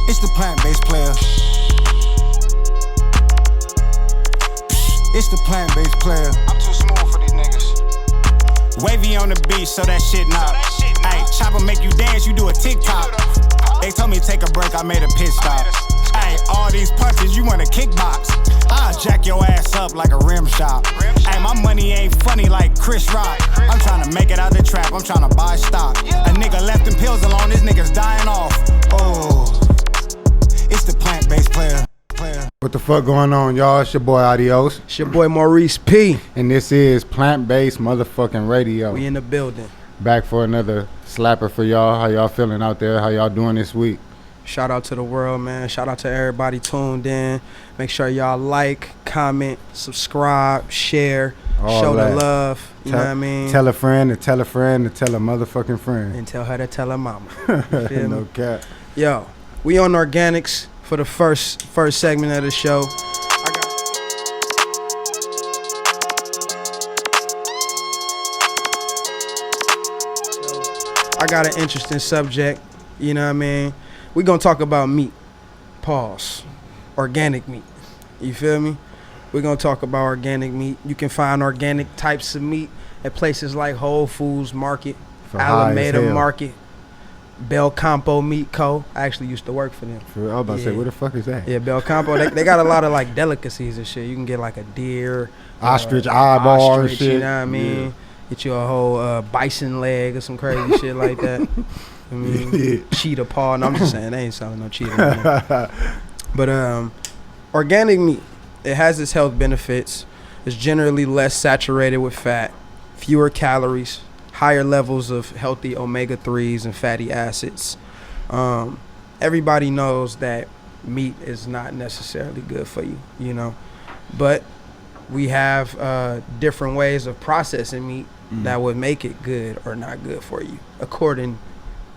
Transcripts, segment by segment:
It's the plant-based player. It's the plant-based player. I'm too smooth for these niggas. Wavy on the beach, so that shit knock. Ayy, chopper make you dance, you do a TikTok. They told me to take a break, I made a pit stop. Ayy, all these punches, you wanna kickbox. I'll jack your ass up like a rim shot. Ayy, my money ain't funny like Chris Rock. I'm tryna make it out the trap, I'm tryna buy stock. A nigga left them pills alone, this nigga's dying off. Oh, it's the plant-based player. What the fuck going on, y'all? It's your boy Adios. It's your boy Maurice P. And this is plant-based motherfucking radio. We in the building. Back for another slapper for y'all. How y'all feeling out there? How y'all doing this week? Shout out to the world, man. Shout out to everybody tuned in. Make sure y'all like, comment, subscribe, share, show the love. You know what I mean? Tell a friend to tell a friend to tell a motherfucking friend. And tell her to tell her mama. You feel No me? cap. Yo, we on organics for the first segment of the show. I got an interesting subject, you know what I mean? We're going to talk about meat. Pause. Organic meat. You feel me? We're going to talk about organic meat. You can find organic types of meat at places like Whole Foods Market, Alameda Market, Bel Campo Meat Co. I actually used to work for them. I was about to say, where the fuck is that? Yeah, Bel Campo. They got a lot of like delicacies and shit. You can get like a deer, ostrich eyeball and shit. You know what I mean? Yeah. Get you a whole bison leg or some crazy shit like that. I mean, cheetah paw. No, I'm just saying, they ain't selling no cheetah. But organic meat, it has its health benefits. It's generally less saturated with fat, fewer calories, higher levels of healthy omega-3s and fatty acids. Everybody knows that meat is not necessarily good for you, you know. But we have different ways of processing meat that would make it good or not good for you,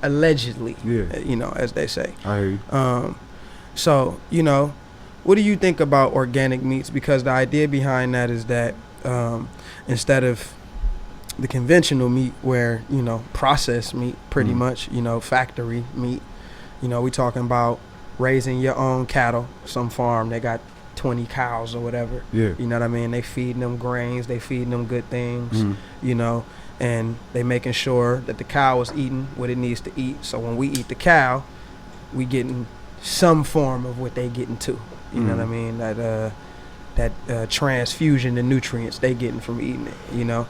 allegedly, you know, as they say. I hear you. So, you know, what do you think about organic meats? Because the idea behind that is that instead of the conventional meat where, you know, processed meat pretty much, you know, factory meat, you know, we talking about raising your own cattle, some farm, they got 20 cows or whatever. Yeah. You know what I mean? They feeding them grains, they feeding them good things, you know, and they making sure that the cow is eating what it needs to eat. So when we eat the cow, we getting some form of what they getting too. You know what I mean? That transfusion, the nutrients they getting from eating it, you know,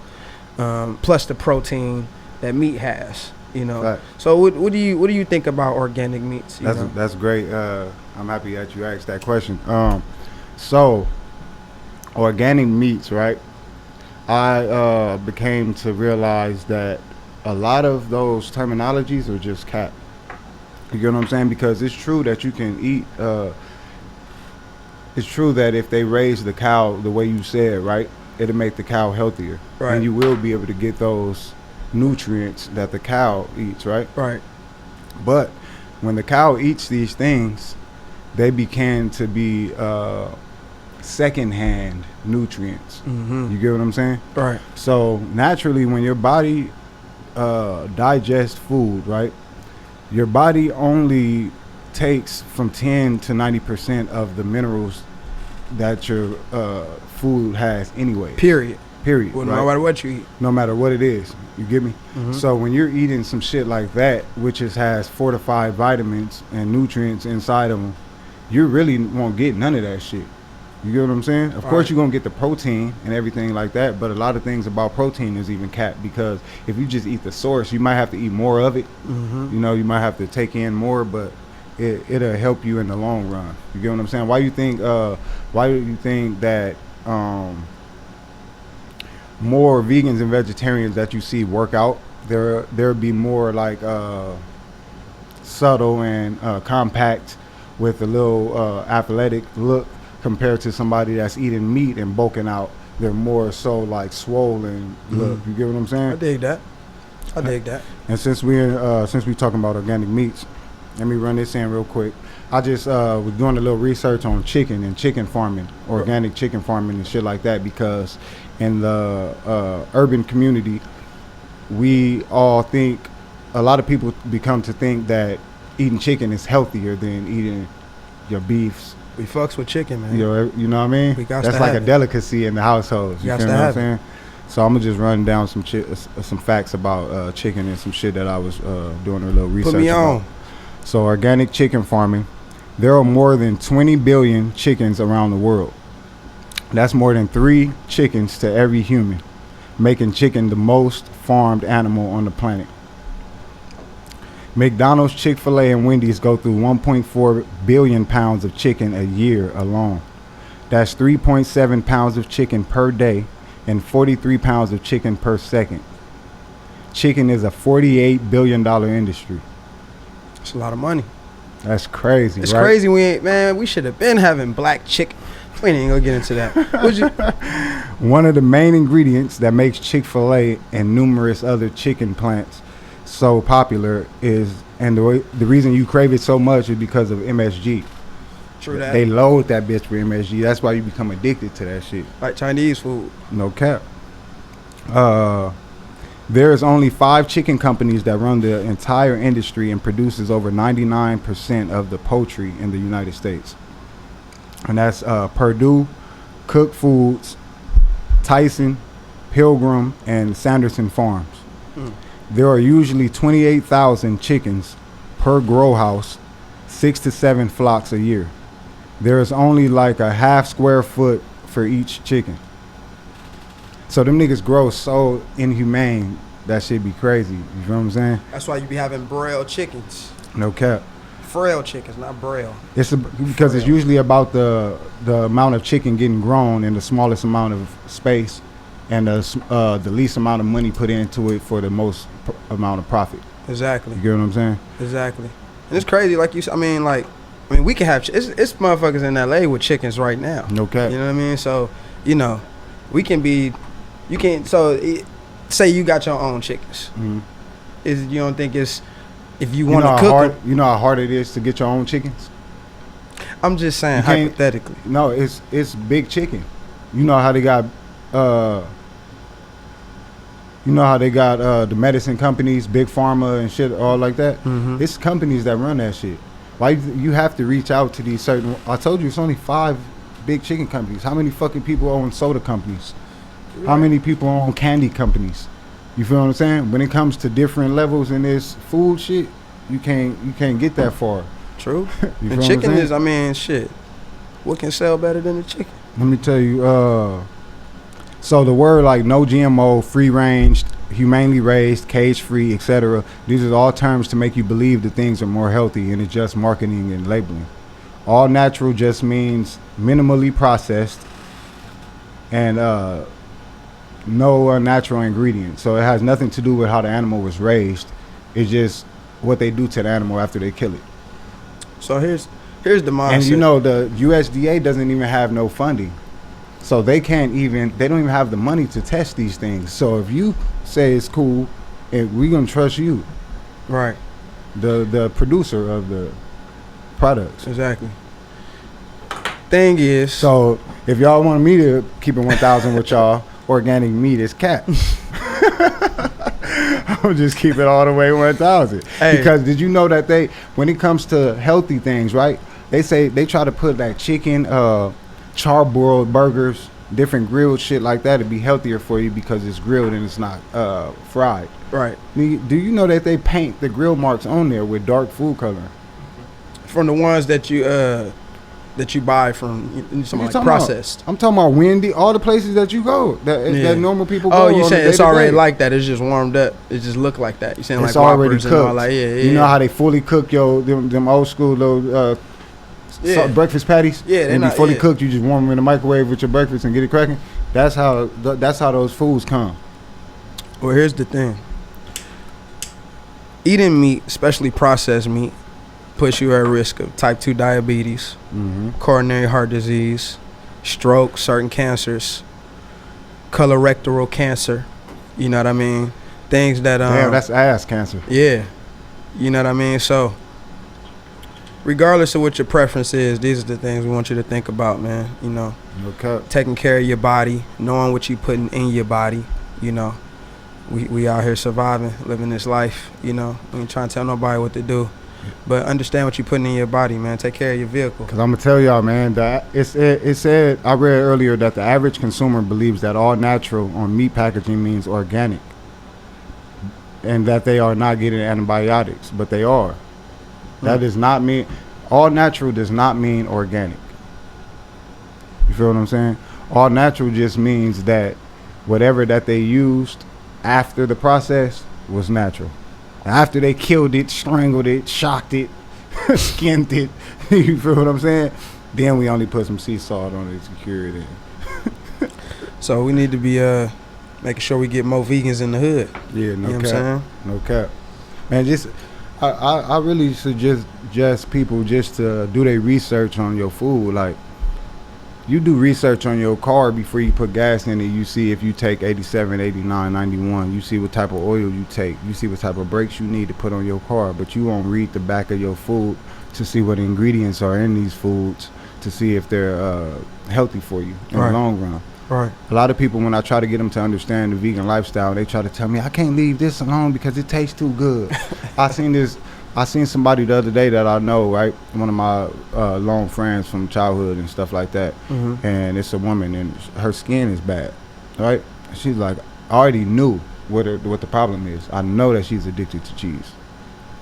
plus the protein that meat has, you know. Right. So what do you think about organic meats? That's great. I'm happy that you asked that question. So, organic meats, right? I became to realize that a lot of those terminologies are just cap. You get what I'm saying? Because it's true that you can eat. It's true that if they raise the cow the way you said, right, it'll make the cow healthier, right? And you will be able to get those nutrients that the cow eats, right? Right. But when the cow eats these things, they begin to be secondhand nutrients. You get what I'm saying? Right. So naturally, when your body digests food, right, your body only takes from 10 to 90% of the minerals that your food has anyway. Period. Well, right? No matter what you eat. No matter what it is. You get me? So when you're eating some shit like that, which has fortified vitamins and nutrients inside of them, you really won't get none of that shit. You get what I'm saying? Of course, you're going to get the protein and everything like that, but a lot of things about protein is even capped, because if you just eat the source, you might have to eat more of it. You know, you might have to take in more, but it'll help you in the long run. You get what I'm saying? Why do you think that more vegans and vegetarians that you see work out, there'll be more like subtle and compact with a little athletic look, compared to somebody that's eating meat and bulking out? They're more so like swollen look. You get what I'm saying? I dig that. And since we talking about organic meats, let me run this in real quick. I just was doing a little research on chicken and chicken farming, organic chicken farming and shit like that, because in the urban community, we all think, a lot of people become to think that eating chicken is healthier than eating your beefs. We fucks with chicken, man. You know what I mean? We got That's to like have a it. delicacy in the households. You Got feel to what I'm have it. saying? So I'm gonna just run down some facts about chicken and some shit that I was doing a little research Put me about. on. So organic chicken farming, there are more than 20 billion chickens around the world. That's more than 3 chickens to every human, making chicken the most farmed animal on the planet. McDonald's, Chick-fil-A, and Wendy's go through 1.4 billion pounds of chicken a year alone. That's 3.7 pounds of chicken per day and 43 pounds of chicken per second. Chicken is a $48 billion industry. It's a lot of money. That's crazy, It's right? crazy. We should have been having black chicken. We ain't gonna get into that. Would you? One of the main ingredients that makes Chick-fil-A and numerous other chicken plants so popular is, and the reason you crave it so much is because of MSG. True that. They load that bitch for MSG. That's why you become addicted to that shit. Like Chinese food. No cap. There is only 5 chicken companies that run the entire industry and produces over 99% of the poultry in the United States. And that's Purdue, Cook Foods, Tyson, Pilgrim, and Sanderson Farms. There are usually 28,000 chickens per grow house, 6 to 7 flocks a year. There is only like a half square foot for each chicken. So them niggas grow so inhumane, that shit be crazy. You feel what I'm saying? That's why you be having broiled chickens. No cap. Frail chickens, not braille. Because it's usually about the amount of chicken getting grown in the smallest amount of space, and the least amount of money put into it for the most amount of profit. Exactly. You get what I'm saying? Exactly. And it's crazy, like you said. I mean, we can have it's motherfuckers in LA with chickens right now. No cap. You know what I mean? So, we can be. You can. So, say you got your own chickens. Mhm. You don't think it's if you You want know to how cook hard, 'em? you know how hard it is to get your own chickens? I'm just saying You can't- hypothetically. No, it's big chicken. You know how they got the medicine companies, big pharma and shit, all like that. Mhm. It's companies that run that shit. Why you have to reach out to these certain? I told you it's only 5 big chicken companies. How many fucking people own soda companies? How many people own candy companies? You feel what I'm saying? When it comes to different levels in this food shit, you can't get that far. True. You feel And what I'm chicken saying? is, I mean, shit. What can sell better than a chicken? Let me tell you, so the word like no GMO, free range, humanely raised, cage free, etc. These are all terms to make you believe that things are more healthy, and it's just marketing and labeling. All natural just means minimally processed and no unnatural ingredients. So it has nothing to do with how the animal was raised. It's just what they do to the animal after they kill it. So here's the mindset. And you know the USDA doesn't even have no funding. So they don't even have the money to test these things. So if you say it's cool, we're gonna trust you, Right. the producer of the products. Exactly. Thing is, So if y'all want me to keep it 1,000 with y'all, organic meat is cap. I'll just keep it all the way 1,000. Hey. Because did you know that when it comes to healthy things, right? They say they try to put that chicken, charbroiled burgers, different grilled shit like that to be healthier for you because it's grilled and it's not fried. right, Do you know that they paint the grill marks on there with dark food coloring? from the ones that you buy from something like talking processed. I'm talking about Wendy, all the places that you go, that normal people go. Oh, you on saying a it's already day-to-day. like that? It's just warmed up. It just look like that. You saying It's like already Whoppers cooked. and all like yeah. You know how they fully cook them old school little Yeah. breakfast patties? Yeah, they're They be not- fully yeah. cooked. You just warm them in the microwave with your breakfast and get it cracking. That's how those foods come. Well, here's the thing. Eating meat, especially processed meat, puts you at risk of type 2 diabetes, Mm-hmm. coronary heart disease, stroke, certain cancers, colorectal cancer. You know what I mean? Things that Damn, that's ass cancer. yeah. You know what I mean? So regardless of what your preference is, these are the things we want you to think about, man. You know, Okay. taking care of your body, knowing what you putting in your body, you know. We out here surviving, living this life, you know. We ain't trying to tell nobody what to do. But understand what you're putting in your body, man. Take care of your vehicle. Because I'm going to tell y'all, man, that it said, I read earlier that the average consumer believes that all natural on meat packaging means organic. And that they are not getting antibiotics, but they are. That does not mean, all natural does not mean organic. You feel what I'm saying? All natural just means that whatever that they used after the process was natural. After they killed it, strangled it, shocked it, skinned it, you feel what I'm saying? Then we only put some sea salt on it to cure it in. So we need to be making sure we get more vegans in the hood. Yeah, no You know what I'm cap. saying? No cap. Man, just I really suggest people just to do their research on your food. Like, you do research on your car before you put gas in it. You see if you take 87, 89, 91. You see what type of oil you take. You see what type of brakes you need to put on your car. But you won't read the back of your food to see what ingredients are in these foods to see if they're healthy for you in the long run. Right. A lot of people, when I try to get them to understand the vegan lifestyle, they try to tell me, I can't leave this alone because it tastes too good. I seen somebody the other day that I know, right? One of my long friends from childhood and stuff like that. Mm-hmm. And it's a woman and her skin is bad, right? She's like, I already knew what the problem is. I know that she's addicted to cheese.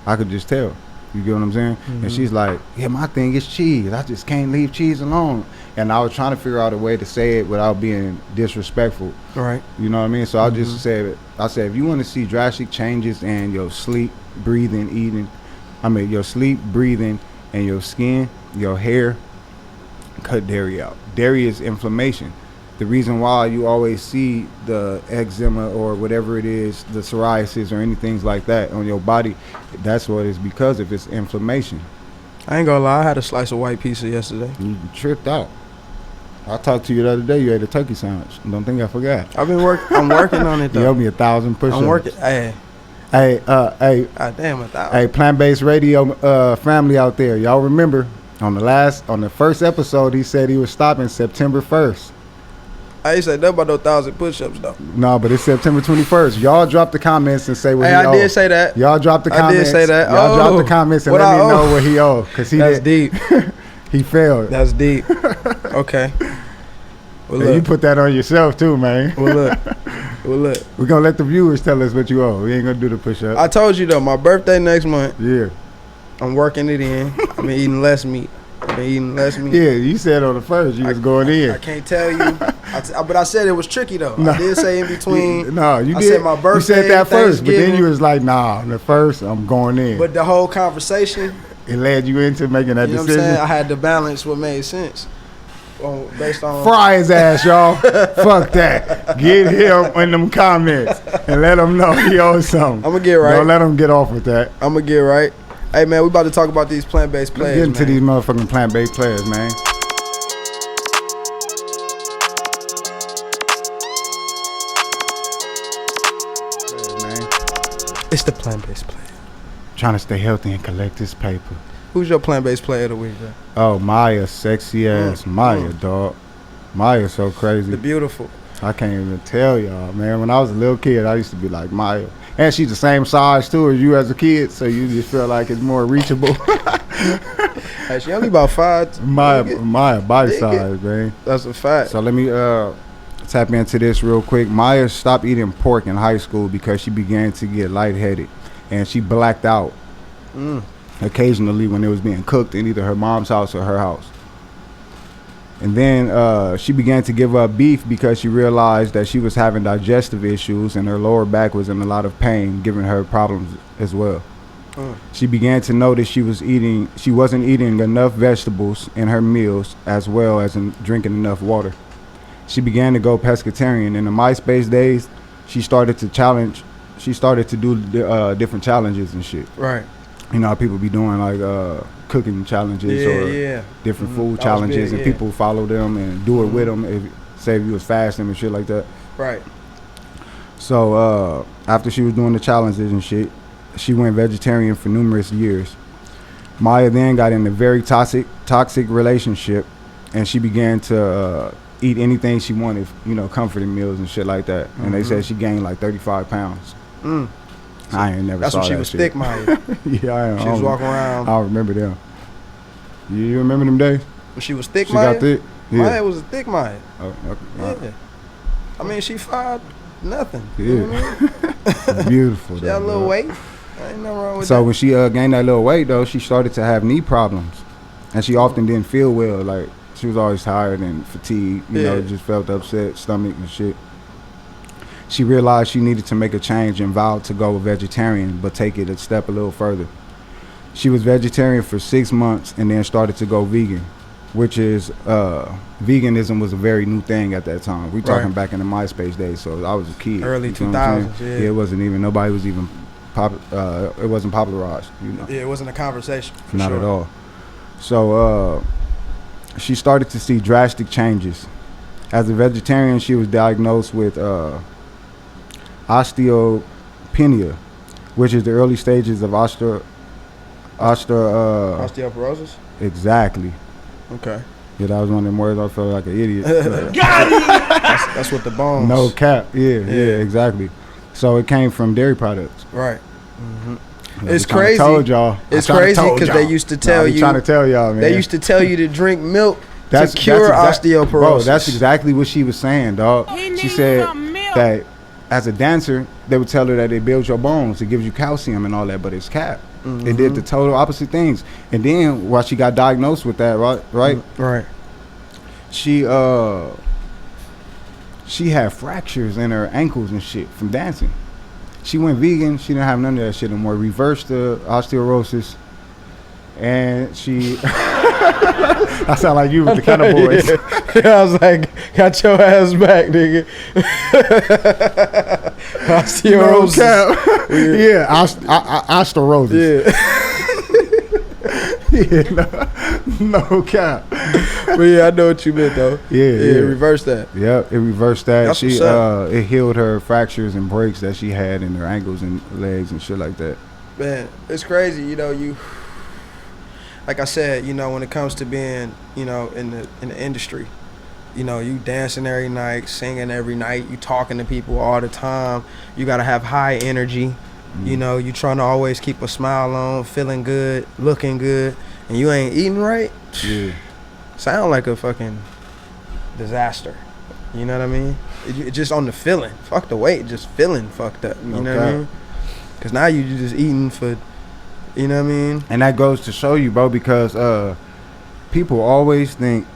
I could just tell. You get what I'm saying? Mm-hmm. And she's like, yeah, my thing is cheese. I just can't leave cheese alone. And I was trying to figure out a way to say it without being disrespectful. Right. You know what I mean? So I just said, if you want to see drastic changes in your sleep, breathing, eating, your sleep, breathing, and your skin, your hair, cut dairy out. Dairy is inflammation. The reason why you always see the eczema or whatever it is, the psoriasis or anything like that on your body, that's what it's because of. It's inflammation. I ain't gonna lie, I had a slice of white pizza yesterday. You tripped out. I talked to you the other day. You ate a turkey sandwich. Don't think I forgot. I'm working on it though. You owe me 1,000 push-ups. I'm working. Hey, God damn, 1,000. Hey, plant-based radio family out there. Y'all remember on the first episode, he said he was stopping September 1st. I ain't said nothing about no 1,000 push-ups though. No, but it's September 21st. Y'all drop the comments and say what he I owed. did say that. Y'all drop the comments. I did say that. Y'all drop the comments and what let me I know owe? what he owed. Because That's deep. He failed. That's deep. Okay. Well, Hey, you look. put that on yourself too, man. Well, look. We're going to let the viewers tell us what you owe. We ain't going to do the push-up. I told you though, my birthday next month. Yeah. I'm working it in. I've been eating less meat. Yeah, you said on the first you was going in. I can't tell you. But I said it was tricky though. No. I did say in between. No, you I did. said my birthday, you said that first, but then Thanksgiving. you was like, nah, on the first, I'm going in. But the whole conversation, It led you into making that you know what I'm decision. saying? I had to balance what made sense. Based on Fry his ass, y'all. Fuck that. Get him in them comments and let him know he owes something. I'm gonna get right. Don't let him get off with that. I'm gonna get right. Hey man, we about to talk about these plant-based Let's players. get into man. these motherfucking plant-based players, man. It's the plant-based player. Trying to stay healthy and collect this paper. Who's your plant-based player of the week, bro? Oh, Maya, sexy ass Maya, dog. Maya's so crazy. The beautiful. I can't even tell y'all, man. When I was a little kid, I used to be like Maya. And she's the same size, too, as you as a kid, so you just feel like it's more reachable. Hey, she only about 5. Maya body Dig it. size, man. That's a fact. So let me tap into this real quick. Maya stopped eating pork in high school because she began to get lightheaded, and she blacked out occasionally when it was being cooked in either her mom's house or her house. And then she began to give up beef because she realized that she was having digestive issues and her lower back was in a lot of pain, giving her problems as well. She began to notice she wasn't eating enough vegetables in her meals as well as in drinking enough water. She began to go pescatarian. In the MySpace days, she started to do different challenges and shit. Right. You know how people be doing like cooking challenges or different food challenges, big, and people follow them and do it with them. If you was fasting and shit like that. Right. So after she was doing the challenges and shit, she went vegetarian for numerous years. Maya then got in a very toxic relationship, and she began to eat anything she wanted, comforting meals and shit like that. And they said she gained like 35 pounds. So I ain't never that's saw when she that was shit. thick minded. Yeah, She was walking around. I remember them. You remember them days? When she was thick She got minded. thick. Yeah. Maya was a thick minded. Oh, okay. Yeah. I mean, she fired nothing. Yeah. You know what I mean? Beautiful. She had a though, little bro. weight. Ain't nothing wrong with So that. when she gained that little weight, though, she started to have knee problems, and she often didn't feel well. Like she was always tired and fatigued. You know, just felt upset, stomach and shit. She realized she needed to make a change and vowed to go vegetarian, but take it a step a little further. She was vegetarian for 6 months and then started to go vegan, which is veganism was a very new thing at that time. We talking back in the MySpace days, so I was a kid. Early you know what I'm 2000s, saying? Yeah, it wasn't even, nobody was even, it wasn't popularized, you know. Yeah, it wasn't a conversation. For Not sure. at all. So she started to see drastic changes. As a vegetarian, she was diagnosed with osteopenia, which is the early stages of Osteoporosis? Exactly. Okay. Yeah, that was one of them words I felt like an idiot. That's what the bones. No cap. Yeah, exactly. So it came from dairy products. Right. It's crazy. Told y'all. It's crazy because they used to tell you. Trying to tell y'all, man. They used to tell you to drink milk to cure osteoporosis. Bro, that's exactly what she was saying, dog. She said that as a dancer, they would tell her that it builds your bones, it gives you calcium and all that, but it's cap. It did the total opposite things. And then while she got diagnosed with that, right? She had fractures in her ankles and shit from dancing. She went vegan. She didn't have none of that shit anymore. Reversed the osteoporosis. And she... I sound like you with the kind of boys. Yeah, I was like, got your ass back, nigga. Osteoporosis. Yeah, osteoporosis. Yeah. No cap. But yeah, I know what you meant though. Yeah. Reverse that. Yep, it reversed that. That's She what's up. it healed her fractures and breaks that she had in her ankles and legs and shit like that. Man, it's crazy, you know, like I said, you know, when it comes to being, you know, in the industry, you know, you dancing every night, singing every night, you talking to people all the time. You gotta have high energy. You know, you trying to always keep a smile on, feeling good, looking good, and you ain't eating right. Yeah. Sound like a fucking disaster. You know what I mean? It just on the feeling. Fuck the weight, just feeling fucked up. You know what I mean? Because now you just eating for, you know what I mean? And that goes to show you, bro, because people always think,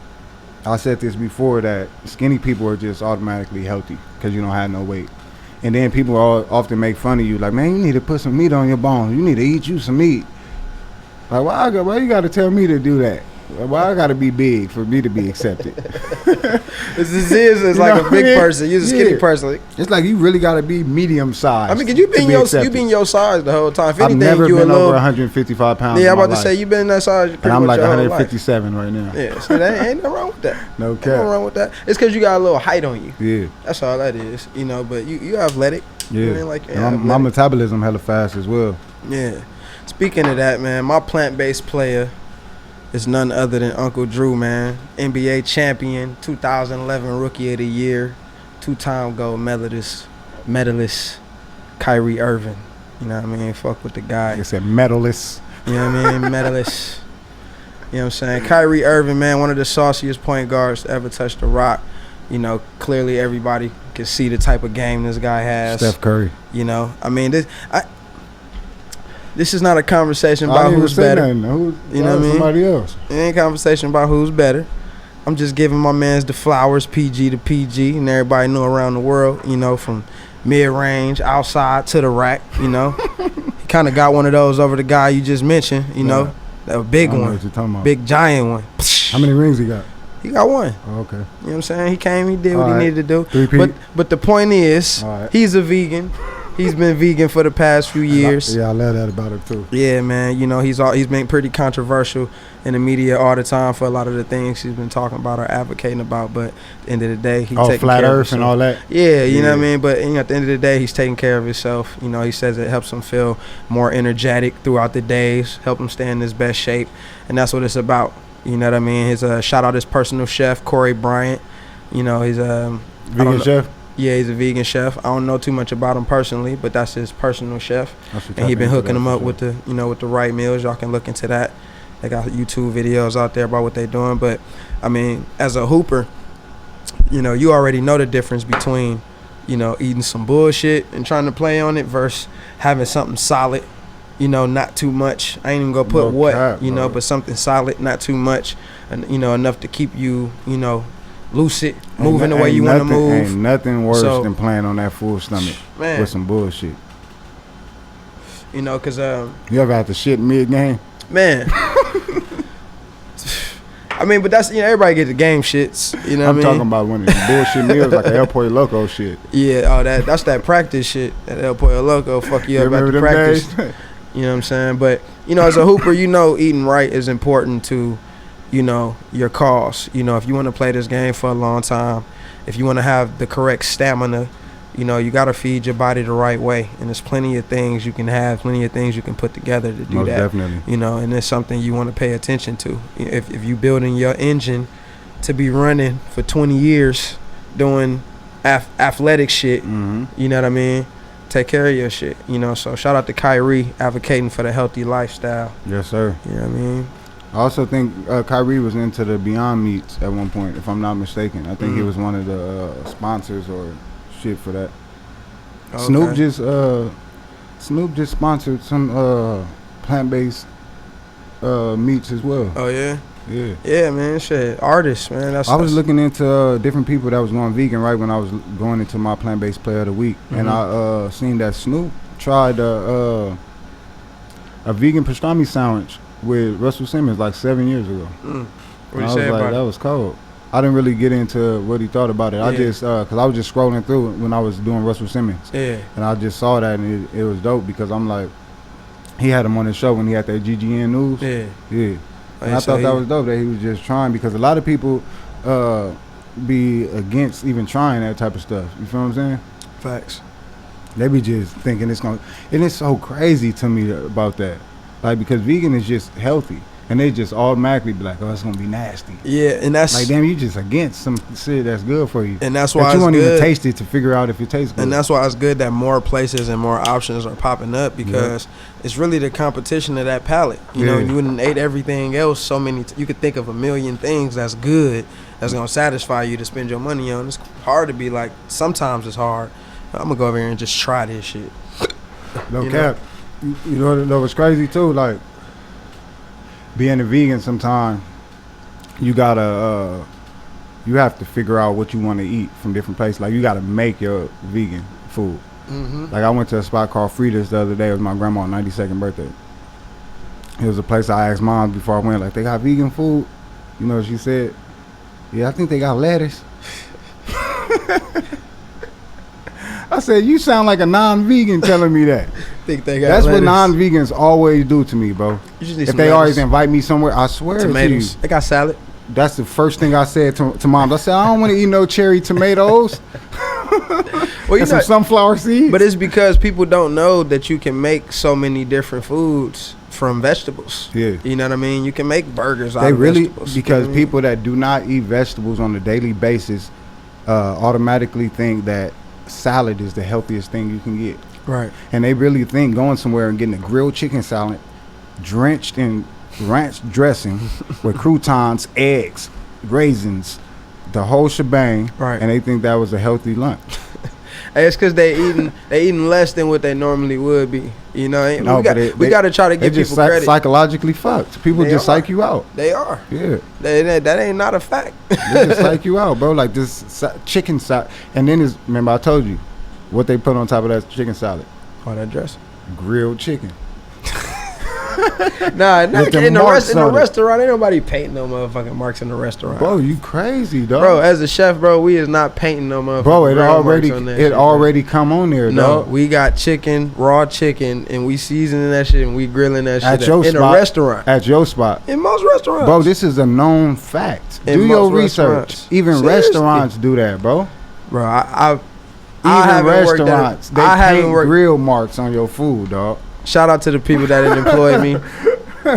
I said this before, that skinny people are just automatically healthy because you don't have no weight. And then people often make fun of you, like, man, you need to put some meat on your bones. You need to eat you some meat. Like, why you got to tell me to do that? Why I got to be big for me to be accepted? It's like a big person. You're a skinny person. It's like you really got to be medium sized. I mean, cause you been your size the whole time. If anything, I've never you been a little, over 155 pounds. Yeah, I'm about to say you been in that size. And I'm like 157 right now. Yeah, so that ain't nothing wrong with that. No Ain't cap. nothing wrong with that. It's cause you got a little height on you. Yeah. That's all that is. You know, but you athletic. Yeah. You know, like, and my metabolism hella fast as well. Yeah. Speaking of that, man, my plant-based player is none other than Uncle Drew, man. NBA champion, 2011 Rookie of the Year, 2-time gold medalist, Kyrie Irving. You know what I mean? Fuck with the guy. Like I said, medalist. You know what I mean? Medalist. You know what I'm saying? Kyrie Irving, man, one of the sauciest point guards to ever touch the rock. You know, clearly everybody can see the type of game this guy has. Steph Curry. You know, I mean, this is not a conversation about who's better. You know what I mean? Somebody else. It ain't a conversation about who's better. I'm just giving my mans the flowers, PG to PG, and everybody know around the world, you know, from mid-range, outside to the rack, you know. He kind of got one of those over the guy you just mentioned, you know. That big one. What you're talking about. Big giant one. How many rings he got? He got one. Oh, okay. You know what I'm saying? He came, he did what All he right. needed to do. Three-peat. But the point is, All right. he's a vegan. He's been vegan for the past few years. Yeah, I love that about it too. Yeah, man. You know, he's been pretty controversial in the media all the time for a lot of the things he's been talking about or advocating about. But at the end of the day, he's taking flat care of Earth and himself. all that. Yeah, you know what I mean. But you know, at the end of the day, he's taking care of himself. You know, he says it helps him feel more energetic throughout the days, help him stay in his best shape, and that's what it's about. You know what I mean? His shout out his personal chef Corey Bryant. You know, he's Vegan chef. Yeah, he's a vegan chef. I don't know too much about him personally, but that's his personal chef. And he been hooking them up with the, you know, with the right meals. Y'all can look into that. They got YouTube videos out there about what they're doing. But I mean, as a hooper, you know, you already know the difference between, you know, eating some bullshit and trying to play on it versus having something solid. You know, not too much. I ain't even gonna put you know, but something solid, not too much, and you know, enough to keep you, you know, lucid, moving the way you want to move. Ain't nothing worse than playing on that full stomach with some bullshit. You know, cause you ever had to shit mid game? Man. I mean, but that's, you know, everybody get the game shits. You know what I mean? I'm talking about one of the bullshit meals like El Pollo Loco shit. Yeah, that's that practice shit. That El Pollo Loco fuck you up at the practice. You know what I'm saying? But, you know, as a hooper, you know, eating right is important to, you know, your cause. You know, if you want to play this game for a long time, if you want to have the correct stamina, you know, you got to feed your body the right way. And there's plenty of things you can have, plenty of things you can put together to do Most that. Definitely. You know, and it's something you want to pay attention to. If you building your engine to be running for 20 years doing athletic shit, you know what I mean? Take care of your shit, you know. So shout out to Kyrie advocating for the healthy lifestyle. Yes, sir. You know what I mean? I also think Kyrie was into the Beyond Meats at one point, if I'm not mistaken. I think he was one of the sponsors or shit for that. Okay. Snoop just sponsored some plant-based meats as well. Oh yeah. Yeah. Yeah, man. Shit, artists, man. I was looking into different people that was going vegan right when I was going into my plant-based player of the week, and I seen that Snoop tried a vegan pastrami sandwich with Russell Simmons like 7 years ago. What you say about it? That was cold. I didn't really get into what he thought about it. I just because I was just scrolling through when I was doing Russell Simmons. Yeah. And I just saw that, and it was dope because I'm like, he had him on his show when he had that GGN news. Yeah. Yeah. And I thought that was dope that he was just trying, because a lot of people be against even trying that type of stuff. You feel what I'm saying? Facts. They be just thinking it's going, and it's so crazy to me about that. Like, because vegan is just healthy, and they just automatically be like, oh, it's gonna be nasty. Yeah, and that's like, damn, you just against some shit that's good for you. And that's why you won't even taste it to figure out if it tastes good. And that's why it's good that more places and more options are popping up, because it's really the competition of that palate. You know, you wouldn't ate everything else so many. You could think of a million things that's good, that's gonna satisfy you to spend your money on. It's hard to be like. Sometimes it's hard. I'm gonna go over here and just try this shit. No cap. You know what's crazy too? Like, being a vegan, sometimes you gotta you have to figure out what you want to eat from different places. Like, you gotta make your vegan food. Like, I went to a spot called Frida's the other day. It was my grandma's 92nd birthday. It was a place I asked mom before I went, like, they got vegan food? You know what she said? Yeah, I think they got lettuce. I said, you sound like a non-vegan telling me that. Think they got That's lettuce. what non-vegans always do to me, bro. If they always invite me somewhere, I swear tomatoes. To you. They got salad. That's the first thing I said to mom. I said, I don't want to eat no cherry tomatoes. Well, and some sunflower seeds. But it's because people don't know that you can make so many different foods from vegetables. Yeah. You know what I mean? You can make burgers out of vegetables. Because people that do not eat vegetables on a daily basis automatically think that salad is the healthiest thing you can get. Right. And they really think going somewhere and getting a grilled chicken salad drenched in ranch dressing with croutons, eggs, raisins, the whole shebang. Right. And they think that was a healthy lunch. Hey, it's because they eating less than what they normally would be. You know, we got to try to give people credit. Psychologically fucked. People just psych you out. They are. Yeah. That ain't not a fact. They just psych you out, bro. Like this chicken salad. And then remember I told you what they put on top of that chicken salad. Oh, that dressing. Grilled chicken. Nah, in the restaurant, ain't nobody painting no motherfucking marks in the restaurant. Bro, you crazy, dog. Bro, as a chef, bro, we is not painting no motherfucking Bro, already come on there, no, dog. we got chicken, raw chicken, and we seasoning that shit and we grilling that shit in a restaurant. At your spot. In most restaurants. Bro, this is a known fact. Do your research. Even restaurants do that, bro. Bro, I restaurants, they paint grill marks on your food, dog. Shout out to the people that had employed me.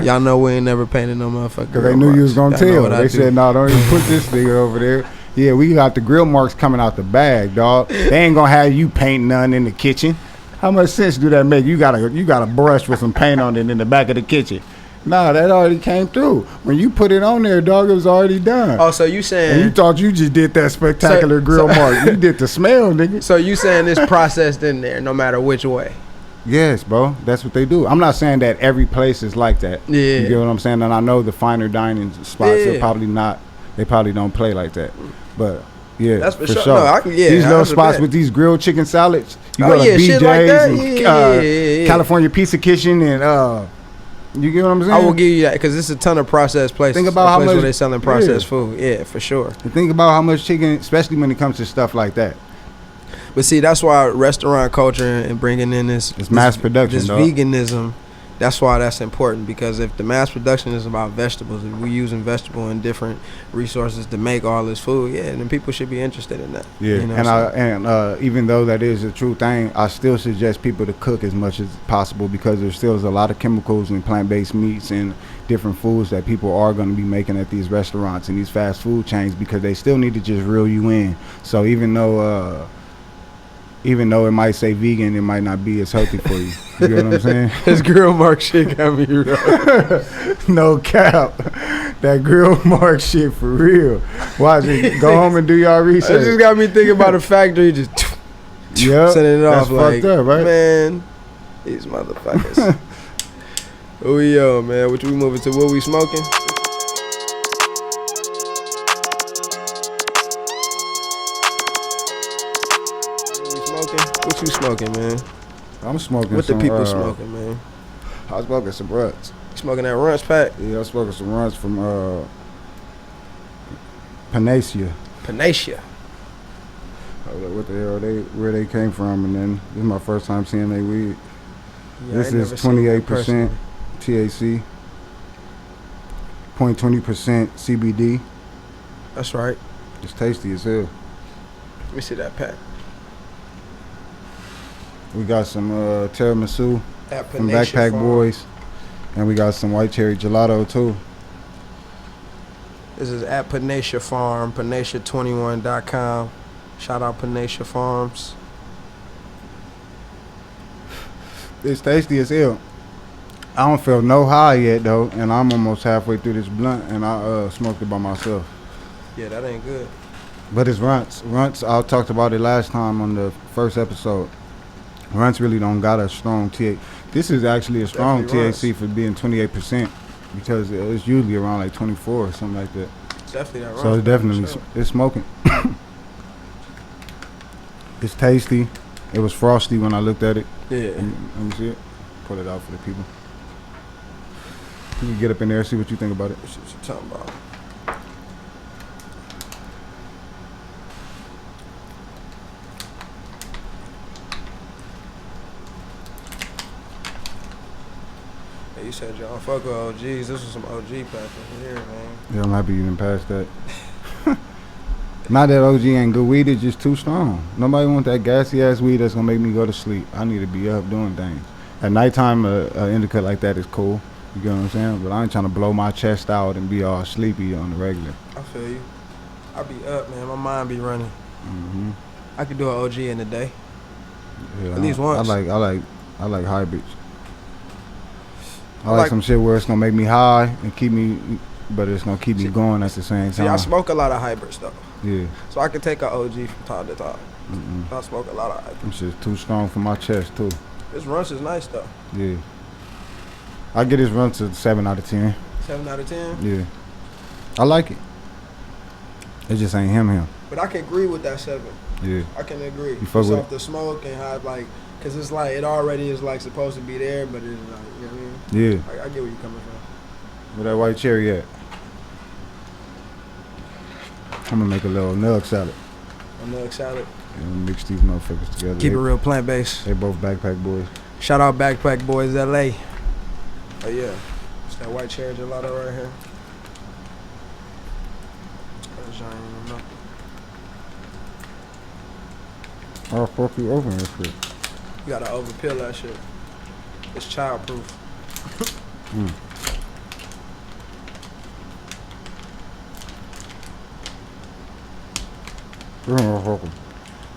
Y'all know we ain't never painted no motherfucker. Cause they knew you was gonna tell. They said, "No, don't even put this nigga over there. Yeah, we got the grill marks coming out the bag, dog. They ain't gonna have you paint none in the kitchen. How much sense do that make? You got a brush with some paint on it in the back of the kitchen. Nah, that already came through. When you put it on there, dog, it was already done. Oh, so you saying? And you thought you just did that spectacular grill mark. You did the smell, nigga. So you saying it's processed in there, no matter which way? Yes, bro. That's what they do. I'm not saying that every place is like that. Yeah. You get what I'm saying? And I know the finer dining spots are probably not. They probably don't play like that. But yeah, that's for sure. No, these little spots with these grilled chicken salads. You go to BJ's shit like that? and California Pizza Kitchen and you get what I'm saying? I will give you that because it's a ton of processed places. Think about how much where they're selling processed food. Yeah, for sure. And think about how much chicken, especially when it comes to stuff like that. But see, that's why restaurant culture and bringing in this mass production, this veganism. That's why that's important, because if the mass production is about vegetables, if we're using vegetable and different resources to make all this food, then people should be interested in that. Yeah, you know and even though that is a true thing, I still suggest people to cook as much as possible, because there still is a lot of chemicals in plant-based meats and different foods that people are going to be making at these restaurants and these fast food chains, because they still need to just reel you in. So even though it might say vegan, it might not be as healthy for you. You get what I'm saying? This grill mark shit got me right. No cap. That grill mark shit for real. Watch it. Go home and do y'all research. It just got me thinking about a factory just sending it off like, up, right? Man, these motherfuckers. Who we on, man? What we moving to? What we smoking? What you smoking, man? I'm smoking. What the people smoking, man? I was smoking some runs. You smoking that Runts pack? Yeah, I was smoking some runs from Panacea. Panacea. What the hell? Where they came from? And then this is my first time seeing they weed. Yeah, this is 28% THC, 0.20% CBD. That's right. It's tasty as hell. Let me see that pack. We got some tiramisu from Panacea Backpack Farm. Boys, and we got some white cherry gelato too. This is at Panacea Farm, Panacea21.com. Shout out Panacea Farms. It's tasty as hell. I don't feel no high yet though, and I'm almost halfway through this blunt, and I smoked it by myself. Yeah, that ain't good. But it's Runts. Runts, I talked about it last time on the first episode. Runts really don't got a strong THC. This is actually a strong THC for being 28%, because it's usually around like 24 or something like that. It's definitely that Runts. So it's definitely, sure. it's smoking. It's tasty. It was frosty when I looked at it. Yeah. Let me see it. Pull it out for the people. You can get up in there and see what you think about it. What you talking about? Hey, you said y'all fuck with OGs. This was some OG pack over here, man. Yeah, I'm happy you didn't pass that. Not that OG ain't good weed, it's just too strong. Nobody want that gassy ass weed that's gonna make me go to sleep. I need to be up doing things. At nighttime, an indica like that is cool. You get what I'm saying? But I ain't trying to blow my chest out and be all sleepy on the regular. I feel you. I be up, man. My mind be running. Mm-hmm. I could do an OG in a day. Yeah, At least once. I like hybrids. I like some shit where it's gonna make me high and keep me, but it's gonna keep me going at the same time. See, I smoke a lot of hybrids though. Yeah. So I can take an OG from time to time. I smoke a lot of hybrids. This shit's too strong for my chest too. This Runts is nice though. Yeah. I get this run to 7 out of 10. 7 out of 10? Yeah. I like it. It just ain't him. But I can agree with that 7. Yeah. I can agree. You fuck with off the smoke and how like, cause it's like it already is like supposed to be there, but it's like, you know what I mean? Yeah. I get where you coming from. Where that white cherry at? I'm gonna make a little nug salad. A nug salad. And mix these motherfuckers together. Keep it real plant based. They both Backpack Boys. Shout out Backpack Boys LA. Oh yeah, it's that white cherry gelato right here. I'll fuck you over that shit. You gotta overpeel that shit. It's childproof.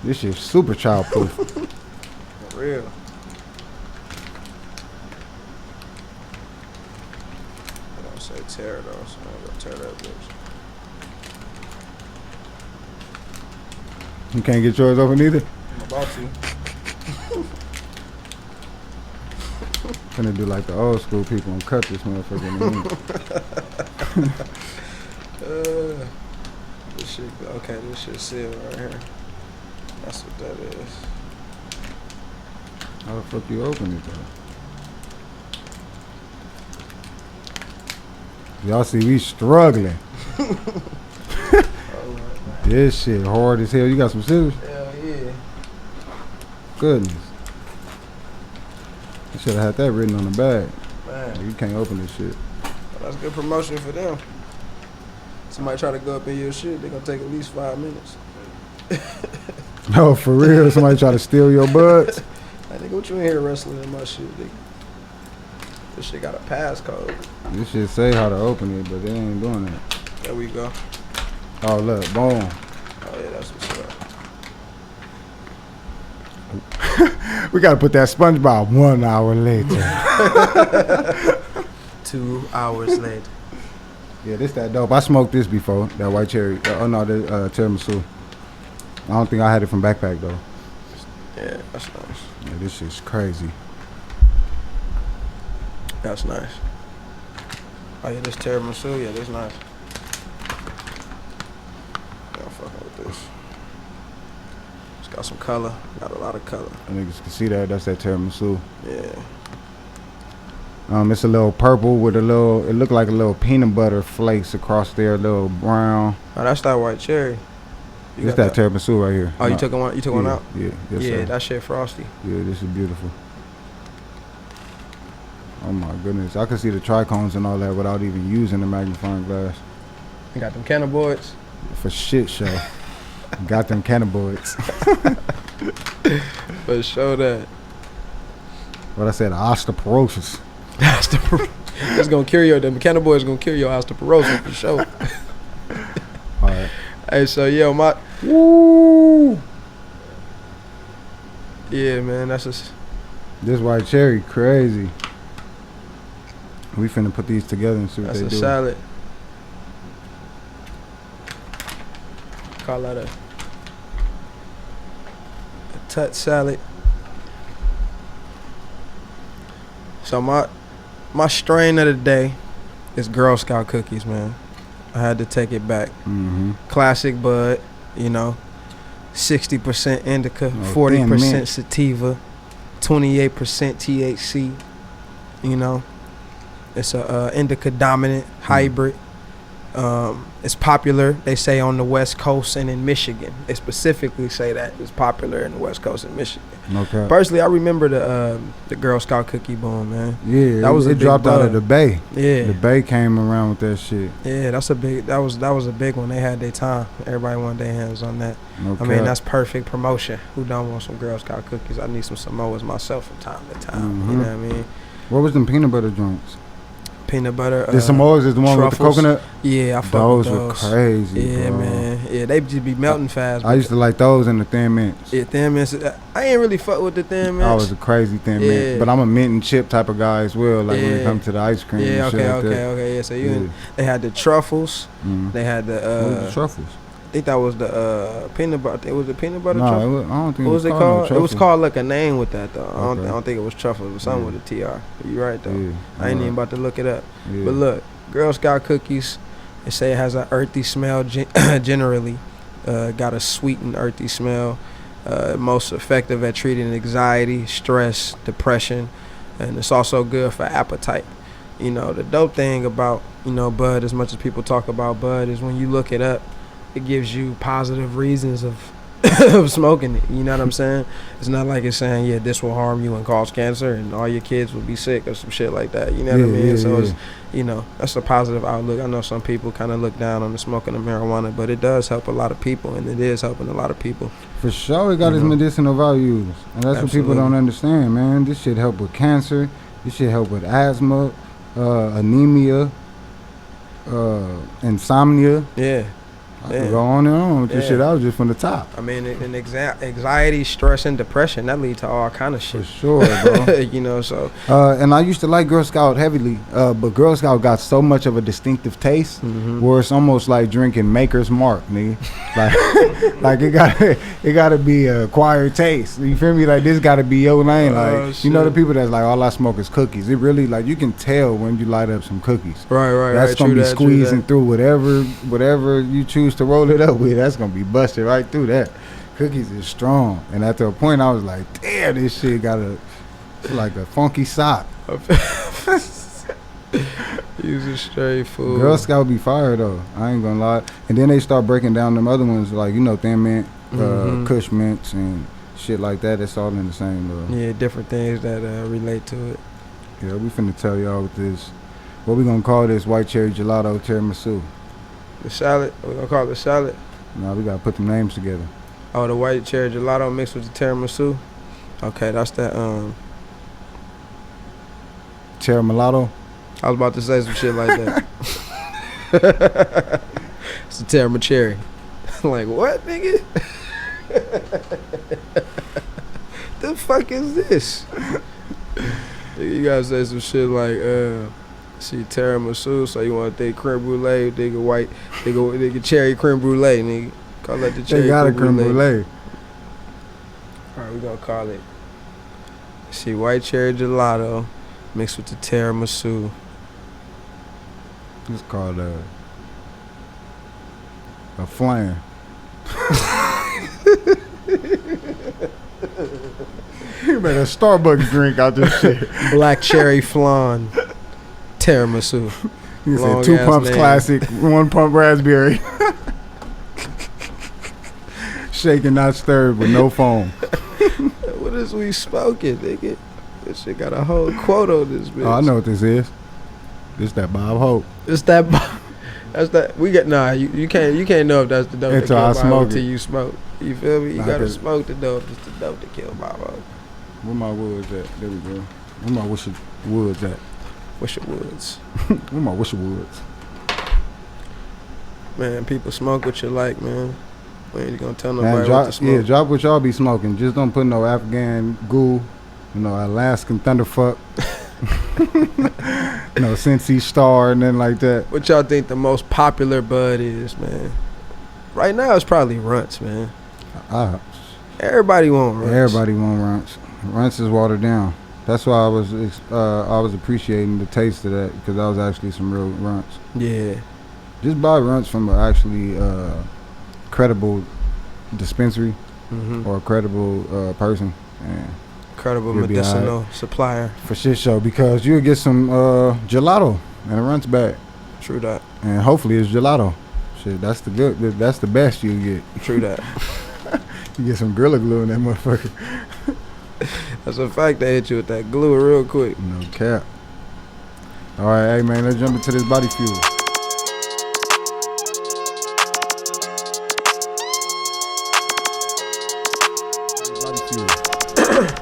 This shit's super childproof. For real. I don't say tear though, so I'm gonna tear that bitch. You can't get yours open either? I'm about to. Gonna do like the old school people and cut this motherfucker in the end. This shit, okay, this shit sealed right here. That's what that is. How the fuck you open it though? Y'all see we struggling. This shit hard as hell. You got some scissors? Hell yeah. Goodness. You should have had that written on the bag. Man, You can't open this shit. well, that's good promotion for them. Somebody try to go up in your shit, they gonna take at least 5 minutes. No, for real. Somebody try to steal your buds? Like, nigga, what you in here wrestling in my shit, nigga? This shit got a passcode. This shit say how to open it, but they ain't doing that. There we go. Oh, look. Boom. Oh yeah, that's what's up. We gotta put that SpongeBob 1 hour later. 2 hours later. Yeah, this that dope. I smoked this before. That white cherry. Oh no, the tiramisu. I don't think I had it from Backpack though. Yeah, that's nice. Yeah, this shit's crazy. That's nice. Oh yeah, this tiramisu, yeah, this nice. Yeah, I'm fucking with this. It's got some color. Got a lot of color. Niggas can see that. That's that tiramisu. Yeah. It's a little purple with a little. It looked like a little peanut butter flakes across there. A little brown. Oh, that's that white cherry. You It's got that tiramisu right here. Oh, you took one. You took one out. Yeah. Yes, Yeah, sir. that shit frosty. Yeah, this is beautiful. Oh my goodness, I can see the trichomes and all that without even using the magnifying glass. You got them cannabinoids. For shit show. Got them cannabinoids. But show that. What I said, osteoporosis. It's gonna cure your. Them cannabinoids gonna cure your osteoporosis for sure. All right. Hey, so yo, my. Woo! Yeah, man, that's just. This white cherry, crazy. We finna put these together and see what That's they a do. salad. Call that a tut salad. So my strain of the day is Girl Scout cookies, man. I had to take it back. Mm-hmm. Classic bud, you know, 60% indica, Oh, 40% sativa, 28% THC. You know, it's a indica dominant hybrid. It's popular, they say, on the West Coast and in Michigan. They specifically say that it's popular in the West Coast and Michigan. Okay. Personally, I remember the Girl Scout cookie boom, man. Yeah, that was a it big dropped out bug. of the Bay. Yeah, The Bay came around with that shit. yeah, that was a big one. They had their time. Everybody wanted their hands on that. Okay. I mean, that's perfect promotion. Who don't want some Girl Scout cookies? I need some Samoas myself from time to time. You know what I mean? What was them peanut butter joints? Peanut butter. The Samoas is the one truffles. with the coconut? Yeah, I fuck Those with were those. crazy, Yeah, bro. man. Yeah, they just be melting fast. I used to like those and the Thin Mints. Yeah, Thin Mints. I ain't really fuck with the Thin Mints. I was a crazy Thin Yeah. Mint. But I'm a mint and chip type of guy as well, like when it Yeah. comes to the ice cream Yeah, and shit like that. okay. Yeah, so you Yeah. they had the truffles. Mhm. They had What was the the truffles? I think that was the peanut butter. It was the peanut butter No, truffle. I don't think What was it no called? It was truffle. called like a name with that though. I Okay. don't think it was truffle. It was something Yeah. with a TR. You right though. Yeah, I ain't alright. even about to look it up. Yeah. But look, Girl Scout cookies. They say it has an earthy smell. Generally, got a sweet and earthy smell. Most effective at treating anxiety, stress, depression, and it's also good for appetite. You know, the dope thing about, you know, bud, as much as people talk about bud, is when you look it up, it gives you positive reasons of of smoking it. You know what I'm saying? It's not like it's saying, yeah, this will harm you and cause cancer and all your kids will be sick or some shit like that. You know what I mean? Yeah, So yeah. it's, you know, that's a positive outlook. I know some people kind of look down on the smoking of marijuana, but it does help a lot of people, and it is helping a lot of people. For sure, it got You its know. medicinal values. And that's what people Absolutely. don't understand, man. This shit help with cancer. This shit help with asthma, anemia, insomnia. Yeah. I could go on and on with this shit. I was just from the top. I mean, and anxiety, stress, and depression, that lead to all kind of shit. For sure, bro. You know, so. And I used to like Girl Scout heavily, but Girl Scout got so much of a distinctive taste where it's almost like drinking Maker's Mark, nigga. Like it gotta be a acquired taste. You feel me? Like this gotta be your lane. Like you know the people that's like all I smoke is cookies. It really like you can tell when you light up some cookies. Right. That's gonna be squeezing through whatever you choose to roll it up with. That's gonna be busted right through that. Cookies is strong, and after a point, I was like, damn, this shit got like a funky sock. Use a straight food. Girl Scout be fire though. I ain't gonna lie. And then they start breaking down them other ones like Thin Mint, Kush Mints, and shit like that. It's all in the same. Yeah, different things that relate to it. Yeah, we finna tell y'all with this. What we gonna call this? White cherry gelato tiramisu. The salad. We're gonna call it the salad. No, we gotta put the names together. Oh, the white cherry gelato mixed with the tiramisu. Okay, that's that. Cherry mulatto. I was about to say some shit like that. It's a tiramisu cherry. Like what, nigga? The fuck is this? You gotta say some shit like, see tiramisu, so you want to think creme brulee, think white, think cherry creme brulee, nigga. Call that the cherry. They got a creme brulee. All right, we gonna call it. See, white cherry gelato mixed with the tiramisu. It's called a flan. You made a Starbucks drink out this shit. Black cherry flan tiramisu. You said 2 pumps name. Classic, 1 pump raspberry. Shaken, not stirred, with no foam. What is we smoking, nigga? This shit got a whole quote on this bitch. Oh, I know what this is. This that Bob Hope. It's that. That's that. We got You can't know if that's the dope that kill Bob Hope until you smoke. You feel me? You gotta smoke the dope. It's the dope that kill Bob Hope. Where my woods at? There we go. Where my Wisher Woods at? Wisher Woods. Where my Wisher Woods? Man, people smoke what you like, man. We ain't gonna tell nobody what to smoke. Yeah, drop what y'all be smoking. Just don't put no Afghan ghoul, Alaskan Thunderfuck. No Cincy Star and nothing like that. What y'all think the most popular bud is, man? Right now it's probably Runts, man. Everybody want Runts. Everybody want Runts. Runts is watered down. That's why I was appreciating the taste of that, because that was actually some real Runts. Yeah. Just buy Runts from an actually credible dispensary or a credible person. And credible medicinal supplier. For shit show, because you'll get some gelato and a Runts bag. True that. And hopefully it's gelato. Shit, that's the best you get. True that. You get some Gorilla Glue in that motherfucker. That's a fact. They hit you with that glue real quick. No cap. All right, hey man, let's jump into this body fuel.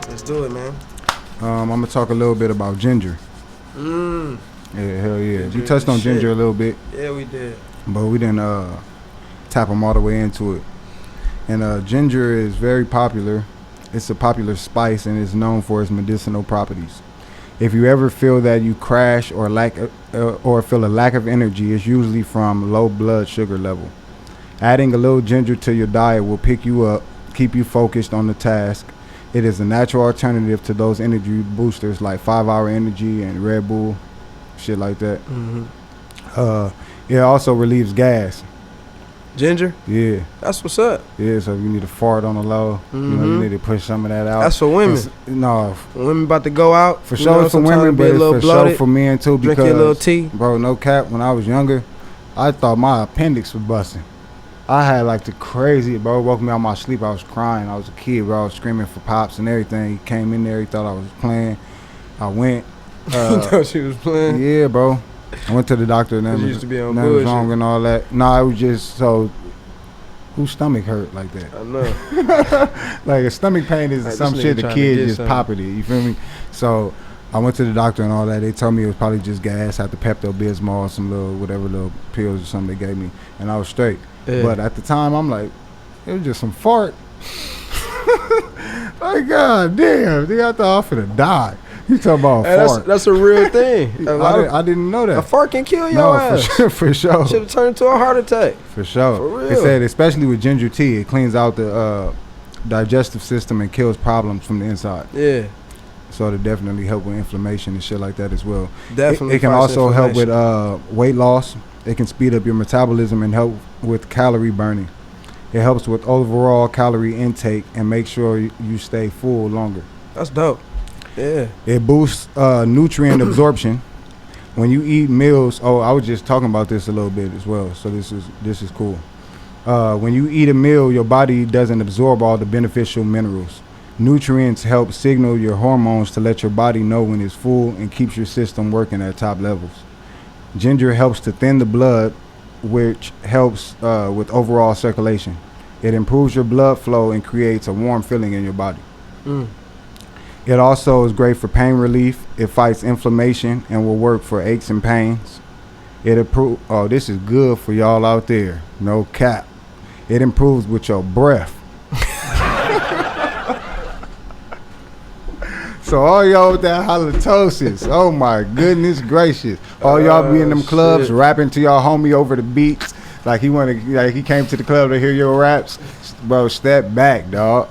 Let's do it, man. I'm gonna talk a little bit about ginger. Yeah, hell yeah. Ginger, We touched on ginger a little bit. Yeah, we did. But we didn't tap them all the way into it. And ginger is very popular. It's a popular spice and is known for its medicinal properties. If you ever feel that you crash or feel a lack of energy, it's usually from low blood sugar level. Adding a little ginger to your diet will pick you up, keep you focused on the task. It is a natural alternative to those energy boosters like 5 Hour Energy and Red Bull, shit like that. It also relieves gas. Ginger? Yeah. That's what's up. Yeah, so if you need to fart on the low, you need to push some of that out. That's for women. No. When women about to go out. For sure for women, but it's for sure for men too. Drink your little tea. Bro, no cap, when I was younger, I thought my appendix was busting. I had like the crazy, bro, woke me out of my sleep. I was crying. I was a kid, bro. I was screaming for pops and everything. He came in there. He thought I was playing. I went. You thought she was playing? Yeah, bro. I went to the doctor and used to be on nothing was bullshit. wrong and all that. No, it was just so. Whose stomach hurt like that? I know. Like a stomach pain is like some shit the kid just popped it. You feel me? So I went to the doctor and all that. They told me it was probably just gas. Had the Pepto-Bismol, some little pills or something they gave me, and I was straight. Yeah. But at the time, I'm like, it was just some fart. Like, God damn, they got the offer to die. You talking about a fart? That's a real thing. I didn't know that. A fart can kill your ass. For sure. Should have turned into a heart attack. For sure. For real. It said, especially with ginger tea, it cleans out the digestive system and kills problems from the inside. Yeah. So it'll definitely help with inflammation and shit like that as well. Definitely. It can also help with weight loss. It can speed up your metabolism and help with calorie burning. It helps with overall calorie intake and make sure you stay full longer. That's dope. Yeah. It boosts nutrient absorption. When you eat meals, I was just talking about this a little bit as well. So this is cool. When you eat a meal, your body doesn't absorb all the beneficial minerals. Nutrients help signal your hormones to let your body know when it's full and keeps your system working at top levels. Ginger helps to thin the blood, which helps with overall circulation. It improves your blood flow and creates a warm feeling in your body. It also is great for pain relief. It fights inflammation and will work for aches and pains. This is good for y'all out there. No cap. It improves with your breath. So all y'all with that halitosis, oh my goodness gracious. All y'all be in them clubs rapping to y'all homie over the beats. Like he came to the club to hear your raps. Bro, step back, dog.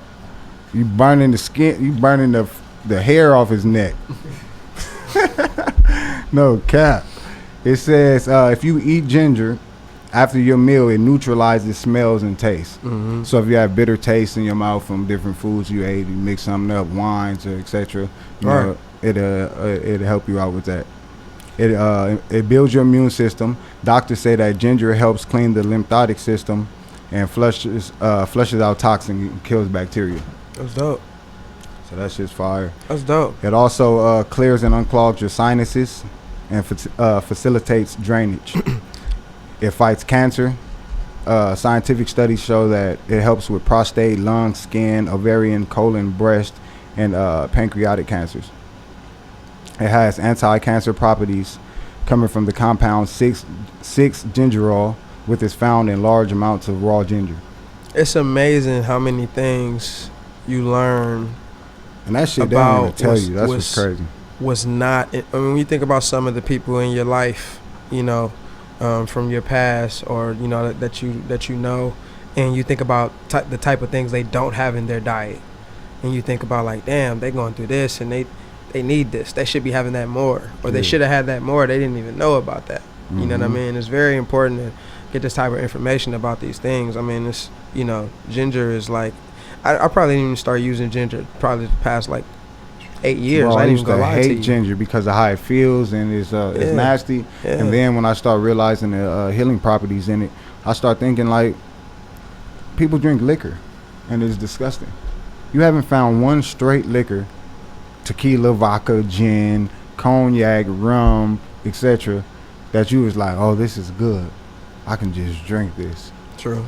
You burning the skin, you burning the hair off his neck. No cap. It says if you eat ginger after your meal, it neutralizes smells and tastes. So if you have bitter taste in your mouth from different foods you ate, you mix something up, wines or etc., it'll help you out with that. It builds your immune system. Doctors say that ginger helps clean the lymphatic system and flushes out toxins and kills bacteria. That's dope. So that's just fire. That's dope. It also clears and unclogs your sinuses and facilitates drainage. It fights cancer. Scientific studies show that it helps with prostate, lung, skin, ovarian, colon, breast, and pancreatic cancers. It has anti-cancer properties coming from the compound 6-gingerol, which is found in large amounts of raw ginger. It's amazing how many things you learn. And that shit they don't even tell you. That's what's crazy. Was not. I mean, when you think about some of the people in your life, you know, from your past, or you know that you know, and you think about the type of things they don't have in their diet, and you think about like, damn, they going through this, and they need this. They should be having that more, or they should have had that more. They didn't even know about that. You know what I mean? It's very important to get this type of information about these things. I mean, it's, you know, ginger is like, I probably didn't even start using ginger probably the past like 8 years. Bro, I used to lie to hate you. ginger because of how it feels and it's nasty. Yeah. And then when I start realizing the healing properties in it, I start thinking like, people drink liquor and it's disgusting. You haven't found one straight liquor, tequila, vodka, gin, cognac, rum, etc., that you was like, oh, this is good. I can just drink this. True.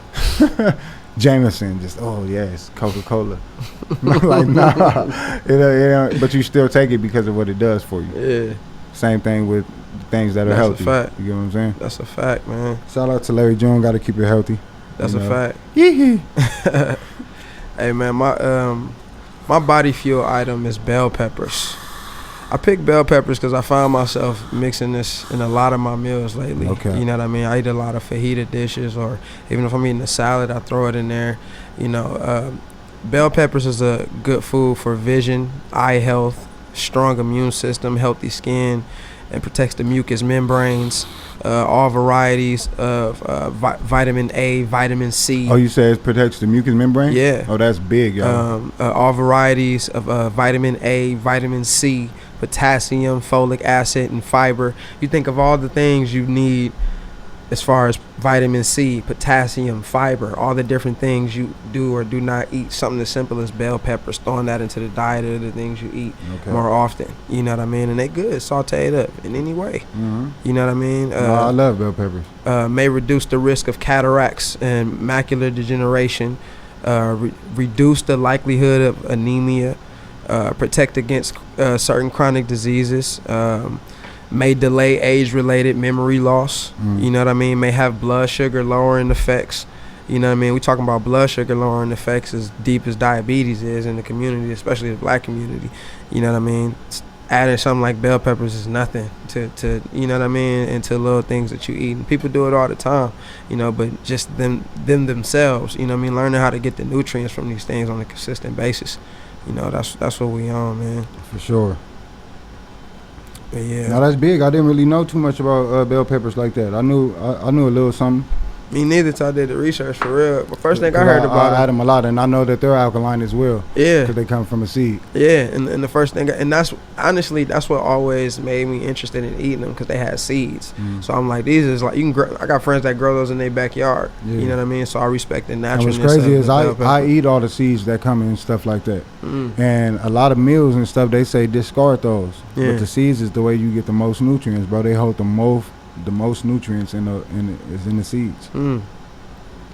Jameson, just, oh yes, Coca-Cola. Like, nah, but you still take it because of what it does for you. Yeah. Same thing with things that are healthy. That's a fact. You get what I'm saying? That's a fact, man. Shout out to Larry Jones, got to keep it healthy. That's a fact. Yee. Hey, man, my body fuel item is bell peppers. I picked bell peppers because I found myself mixing this in a lot of my meals lately. Okay. You know what I mean? I eat a lot of fajita dishes, or even if I'm eating a salad, I throw it in there. You know, bell peppers is a good food for vision, eye health, strong immune system, healthy skin, and protects the mucous membranes. All varieties of vitamin A, vitamin C. Oh, you said it protects the mucous membrane? Yeah. Oh, that's big, y'all. All varieties of vitamin A, vitamin C, potassium, folic acid, and fiber. You think of all the things you need as far as vitamin C, potassium, fiber, all the different things you do or do not eat. Something as simple as bell peppers, throwing that into the diet of the things you eat more often. You know what I mean? And they good. Saute it up in any way. Mm-hmm. You know what I mean? I love bell peppers. May reduce the risk of cataracts and macular degeneration, reduce the likelihood of anemia, protect against certain chronic diseases, may delay age-related memory loss. You know what I mean? May have blood sugar lowering effects. You know what I mean? We talking about blood sugar lowering effects as deep as diabetes is in the community, especially the black community. You know what I mean? Adding something like bell peppers is nothing to you know what I mean, into little things that you eat. And people do it all the time, you know, but just them themselves, you know what I mean, learning how to get the nutrients from these things on a consistent basis. You know, that's what we on, man. For sure. But yeah. Now that's big. I didn't really know too much about bell peppers like that. I knew a little something. Me neither till I did the research for real. But first thing I heard about I had them a lot, and I know that they're alkaline as well. Yeah. Because they come from a seed. Yeah, and the first thing, and that's honestly, that's what always made me interested in eating them, because they had seeds. So I'm like, these is like, you can grow, I got friends that grow those in their backyard. Yeah. You know what I mean? So I respect the naturalness. And what's crazy is I I eat all the seeds that come in, stuff like that. And a lot of meals and stuff, they say discard those. Yeah. But the seeds is the way you get the most nutrients, bro. They hold the most nutrients in the seeds.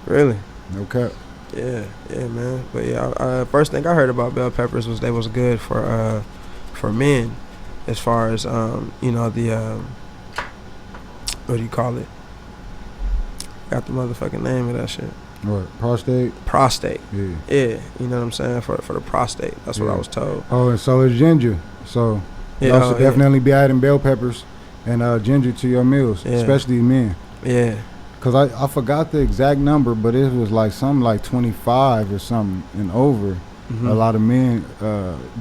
Really? No cap. Yeah, man. But yeah, first thing I heard about bell peppers was they was good for men, as far as you know, the what do you call it? Got the motherfucking name of that shit. What? Prostate? Prostate. Yeah. Yeah, you know what I'm saying? For the prostate. That's what I was told. Oh, and so is ginger. So you should definitely be adding bell peppers and ginger to your meals, especially men. Yeah. Because I forgot the exact number, but it was like something like 25 or something and over. A lot of men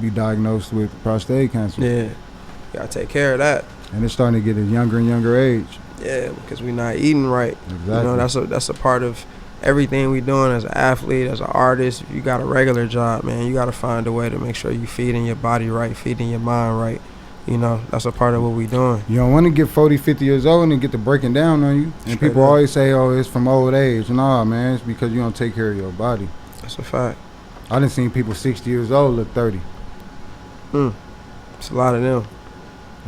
be diagnosed with prostate cancer. Yeah. You got to take care of that. And it's starting to get a younger and younger age. Yeah, because we're not eating right. Exactly. You know, that's a part of everything we doing as an athlete, as an artist. If you got a regular job, man, you got to find a way to make sure you feeding your body right, feeding your mind right. You know, that's a part of what we doing. You don't want to get 40, 50 years old and get the breaking down on you. And people always say, oh, it's from old age. Nah, man, it's because you don't take care of your body. That's a fact. I done seen people 60 years old look 30. It's a lot of them.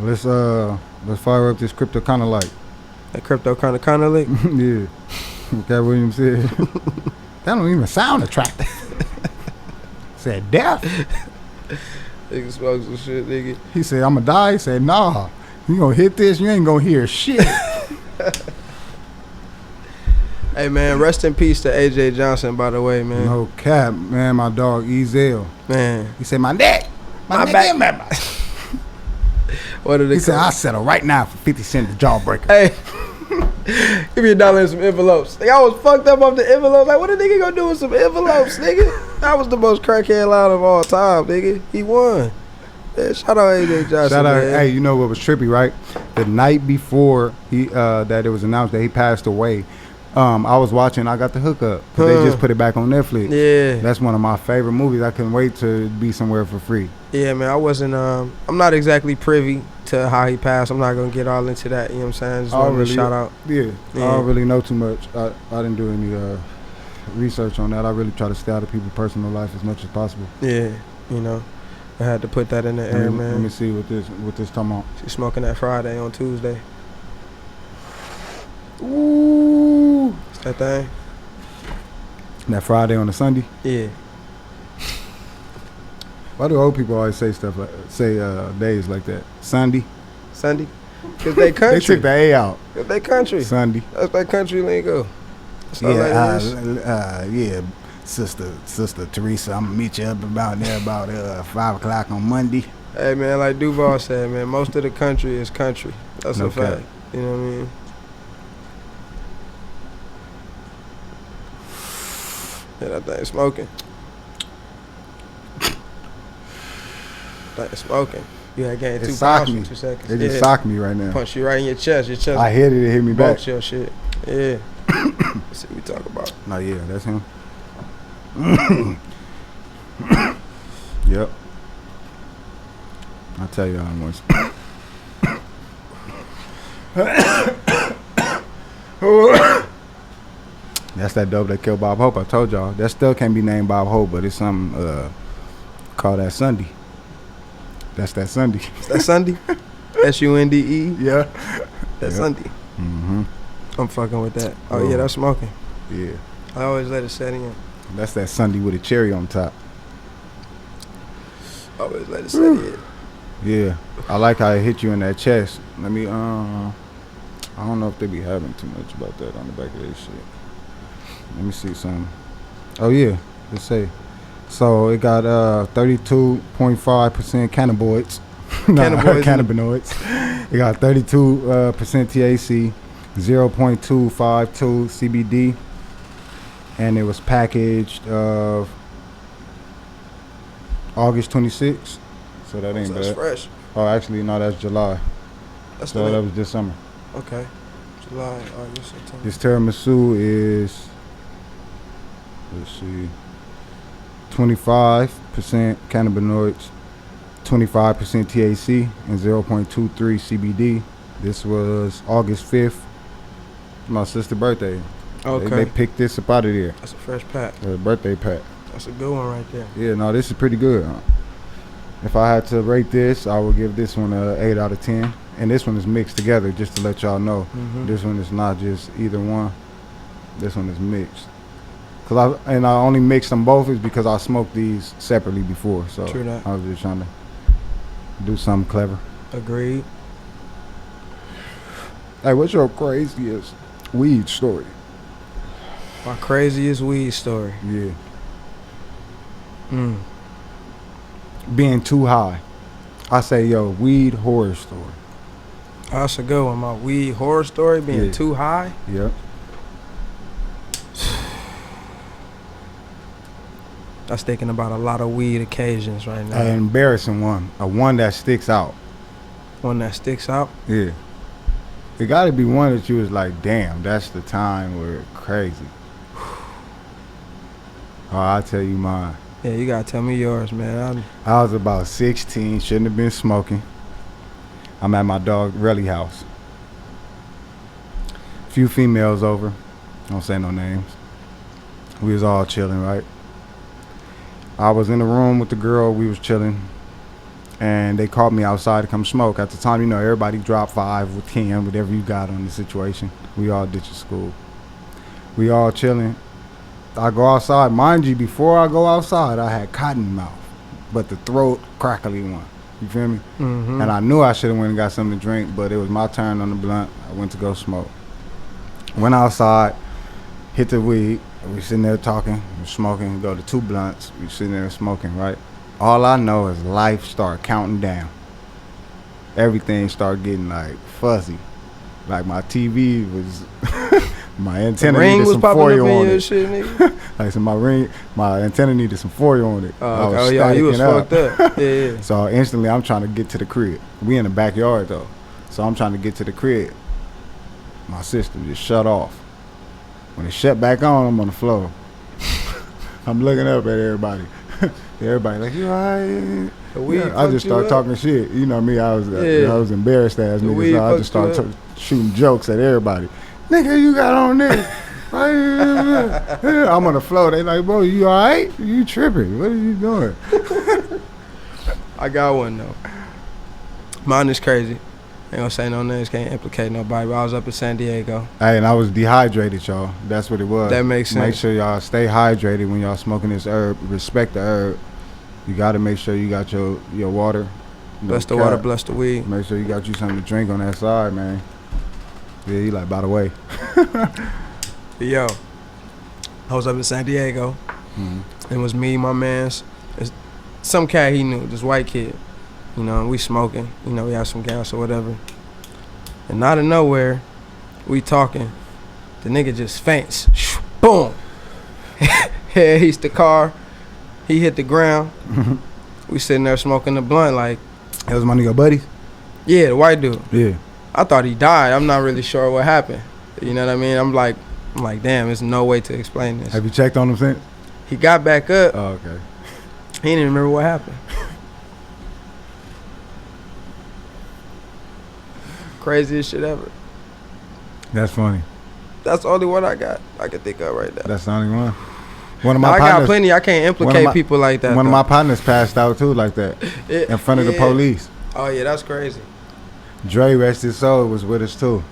Let's fire up this crypto kind of like. That crypto kind of lick? Yeah. Okay, Williams said. That don't even sound attractive. Said death. Nigga smoke some shit, nigga. He said, I'ma die. He said, nah. You gonna hit this, you ain't gonna hear shit. Hey, man, rest in peace to AJ Johnson, by the way, man. No cap, man, my dog, Ezel. Man. He said, my neck. My back. What did he said, I'll settle right now for 50 cents the jawbreaker. Hey. Give me $1 and some envelopes. Like, I was fucked up off the envelope. Like, what a nigga gonna do with some envelopes, nigga? That was the most crackhead line of all time, nigga. He won. Yeah, shout out AJ Johnson. Shout out, man. Hey, you know what was trippy, right? The night before he that it was announced that he passed away, I was watching I Got the Hookup. They just put it back on Netflix. Yeah. That's one of my favorite movies. I couldn't wait to be somewhere for free. Yeah, man, I wasn't, I'm not exactly privy to how he passed. I'm not going to get all into that, you know what I'm saying? Just wanted to shout out. Yeah, I don't really know too much. I didn't do any research on that. I really try to stay out of people's personal life as much as possible. Yeah, you know, I had to put that in the air, man. Let me see what this talking about. She's smoking that Friday on Tuesday. Ooh. It's that thing? That Friday on a Sunday? Yeah. Why do old people always say stuff like days like that? Sunday? Because they country. They took the A out. Because they country. Sunday. That's that country lingo. Yeah, Sister Teresa, I'm going to meet you up about 5 o'clock on Monday. Hey, man, like Duval said, man, most of the country is country. That's a fact. You know what I mean? Yeah, that thing smoking. That smoking. You had gained 2 pounds in 2 seconds. It just socked me right now. Punch you right in your chest. I hit it, it hit me back. Your shit. Yeah. Let's see what we talk about. No, yeah, that's him. Yep. I'll tell you how once. That's that dope that killed Bob Hope. I told y'all. That still can't be named Bob Hope, but it's something called that Sunday. That's that Sunday. That Sunday? SUNDE? Yeah. That Sunday. Mm-hmm. I'm fucking with that. Oh, yeah, that's smoking. Yeah. I always let it set in. That's that Sunday with a cherry on top. Always let it set in. Yeah, I like how it hit you in that chest. Let me, I don't know if they be having too much about that on the back of their shit. Let me see something. Oh yeah, let's say. So it got 32.5% cannabinoids. Cannabinoids. It got 32% THC, 0.252 CBD, and it was packaged of August 26th. So that ain't That's bad. fresh. Oh, actually, no, that's July. So that was this summer. Okay. July, August, September. This tiramisu is, let's see, 25% cannabinoids, 25% THC, and 0.23 CBD. This was August 5th, my sister's birthday. Okay. They picked this up out of there. That's a fresh pack. A birthday pack. That's a good one right there. Yeah, no, this is pretty good. If I had to rate this, I would give this one a 8 out of 10. And this one is mixed together, just to let y'all know. Mm-hmm. This one is not just either one. This one is mixed. I only mixed them both is because I smoked these separately before. So True that. I was just trying to do something clever. Agreed. Hey, what's your craziest weed story? My craziest weed story. Yeah. Mm. Being too high. I say, yo, weed horror story. That's a good one. My weed horror story being Yeah. too high. Yep. I was thinking about a lot of weed occasions right now. An embarrassing one. A one that sticks out. One that sticks out. Yeah. It got to be one that you was like, damn, that's the time where it's crazy. Oh, I'll tell you mine. Yeah, you gotta tell me yours, man. I was about 16, shouldn't have been smoking. I'm at my dog Relly house. Few females over. Don't say no names. We was all chilling, right? I was in the room with the girl. We was chilling. And they called me outside to come smoke. At the time, you know, everybody dropped 5 or 10, whatever you got on the situation. We all ditched school. We all chilling. I go outside. Mind you, before I go outside, I had cotton mouth. But the throat crackly one. You feel me? Mm-hmm. And I knew I should have went and got something to drink, but it was my turn on the blunt. I went to go smoke. Went outside, hit the weed. We sitting there talking, we smoking, go to 2 blunts. We sitting there smoking, right? All I know is life start counting down. Everything start getting like fuzzy. Like my TV was, my antenna needed some foil on it. Shit, nigga. Like so my antenna needed some foil on it. Oh yeah, you was fucked up. Yeah. So instantly I'm trying to get to the crib. We in the backyard though. So I'm trying to get to the crib. My system just shut off. When it shut back on, I'm on the floor. I'm looking up at everybody. Everybody like, you alright? Yeah, I just start talking shit. You know me, I was embarrassed as nigga, so I just started shooting jokes at everybody. Nigga, you got on this. I'm on the floor. They like, bro, you alright? You tripping? What are you doing? I got one though. Mine is crazy. Ain't gonna say no names, can't implicate nobody, but I was up in San Diego. Hey, and I was dehydrated, y'all. That's what it was. That makes sense. Make sure y'all stay hydrated when y'all smoking this herb. Respect the herb. You gotta make sure you got your water. Bless the water, bless the weed. Make sure you got you something to drink on that side, man. Yeah, you like, by the way. Yo, I was up in San Diego. Mm-hmm. It was me, my mans, some cat he knew, this white kid. You know, and we smoking. You know, we have some gas or whatever. And out of nowhere, we talking. The nigga just faints. Boom. Head hits the car. He hit the ground. We sitting there smoking the blunt like. That was one of your buddies? Yeah, the white dude. Yeah. I thought he died. I'm not really sure what happened. You know what I mean? I'm like, damn, there's no way to explain this. Have you checked on him since? He got back up. Oh, okay. He didn't even remember what happened. Craziest shit ever. That's funny. That's the only one I can think of right now. That's the only one. One of my I partners, got plenty. I can't implicate people like that. One though. of my partners passed out too like that in front of the police. Oh yeah, that's crazy. Dre, rest his soul, was with us too.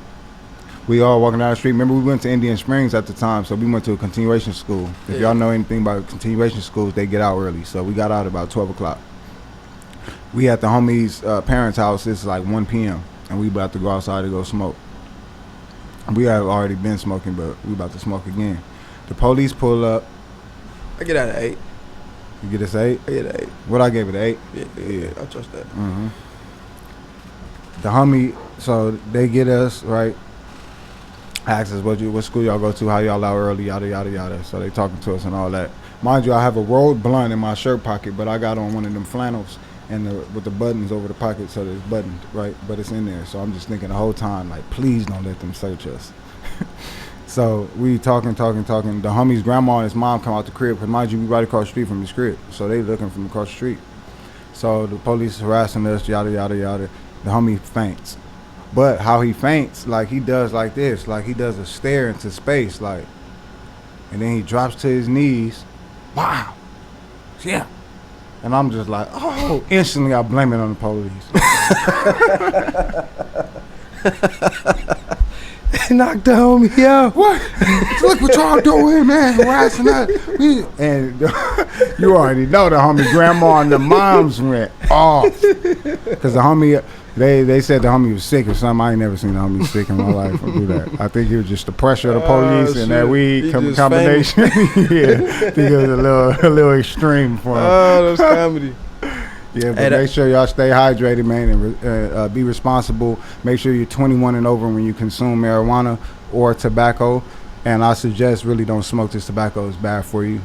We all walking down the street. Remember, we went to Indian Springs at the time, so we went to a continuation school. If y'all know anything about continuation schools, they get out early. So we got out about 12 o'clock. we at the homie's parents' house. It's like 1 p.m. and we about to go outside to go smoke. We have already been smoking, but we about to smoke again. The police pull up. I get out of 8. You get us 8? I get an 8. What I gave it 8? Yeah. I trust that. Mm-hmm. The homie, so they get us right. Ask us what school y'all go to, how y'all out early, yada yada yada. So they talking to us and all that. Mind you, I have a rolled blunt in my shirt pocket, but I got on one of them flannels and with the buttons over the pocket, so it's buttoned right, but it's in there. So I'm just thinking the whole time, like, please don't let them search us. So we talking. The homie's grandma and his mom come out the crib, because mind you, we right across the street from his crib. So they looking from across the street. So the police harassing us, yada yada yada. The homie faints. But how he faints, like he does like this, like he does a stare into space, like, and then he drops to his knees. Wow. Yeah. And I'm just like, oh, instantly I blame it on the police. Knocked the homie out. What? Look what y'all doing, man. Harassing us. And you already know the homie grandma and the moms went off. Because the homie, they said the homie was sick or something. I ain't never seen the homie sick in my life or do that. I think it was just the pressure of the police and that weed combination. Yeah, I think it was a little extreme for him. Oh, that's comedy. Yeah, but make sure y'all stay hydrated, man, and be responsible. Make sure you're 21 and over when you consume marijuana or tobacco. And I suggest really don't smoke this tobacco. It's bad for you.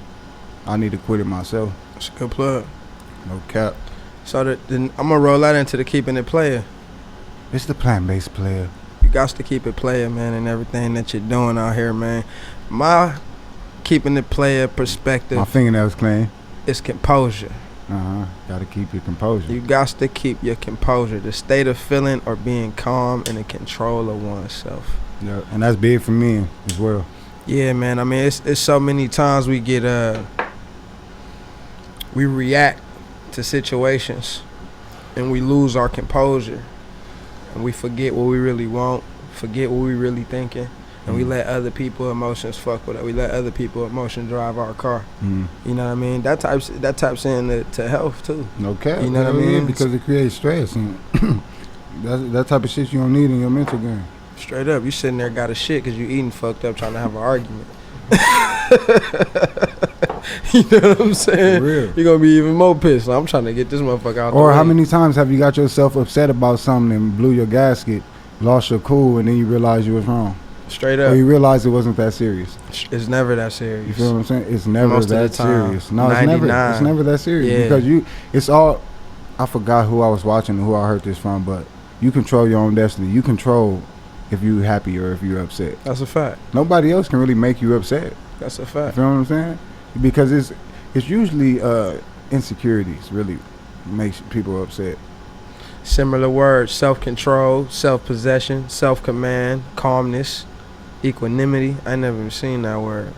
I need to quit it myself. That's a good plug. No cap. So then I'm going to roll that into the keeping it player. It's the plant-based player. You got to keep it player, man, and everything that you're doing out here, man. My keeping it player perspective. My fingernails clean. Is composure. Gotta keep your composure. You got to keep your composure. The state of feeling or being calm and in control of oneself. Yeah, and that's big for me as well. Yeah, man. I mean, it's so many times we get we react to situations and we lose our composure and we forget what we really want, forget what we really thinking, and we let other people's emotions fuck with it. We let other people's emotions drive our car. You know what I mean? That types into health too. Okay. You know what I mean? Because it creates stress, and that type of shit you don't need in your mental game. Straight up, you sitting there got a shit because you eating fucked up trying to have an argument. You know what I'm saying? For real. You're going to be even more pissed. I'm trying to get this motherfucker out the way. Or how many times have you got yourself upset about something and blew your gasket, lost your cool, and then you realize you was wrong? Straight up. Or you realize it wasn't that serious. It's never that serious. You feel what I'm saying? It's never Most that of the time. serious. No, it's never that serious. Yeah. Because it's all, I forgot who I was watching and who I heard this from, but you control your own destiny. You control if you're happy or if you're upset. That's a fact. Nobody else can really make you upset. That's a You fact. feel what I'm saying? Because it's usually insecurities really makes people upset. Similar words: self-control, self-possession, self-command, calmness, equanimity. I never even seen that word.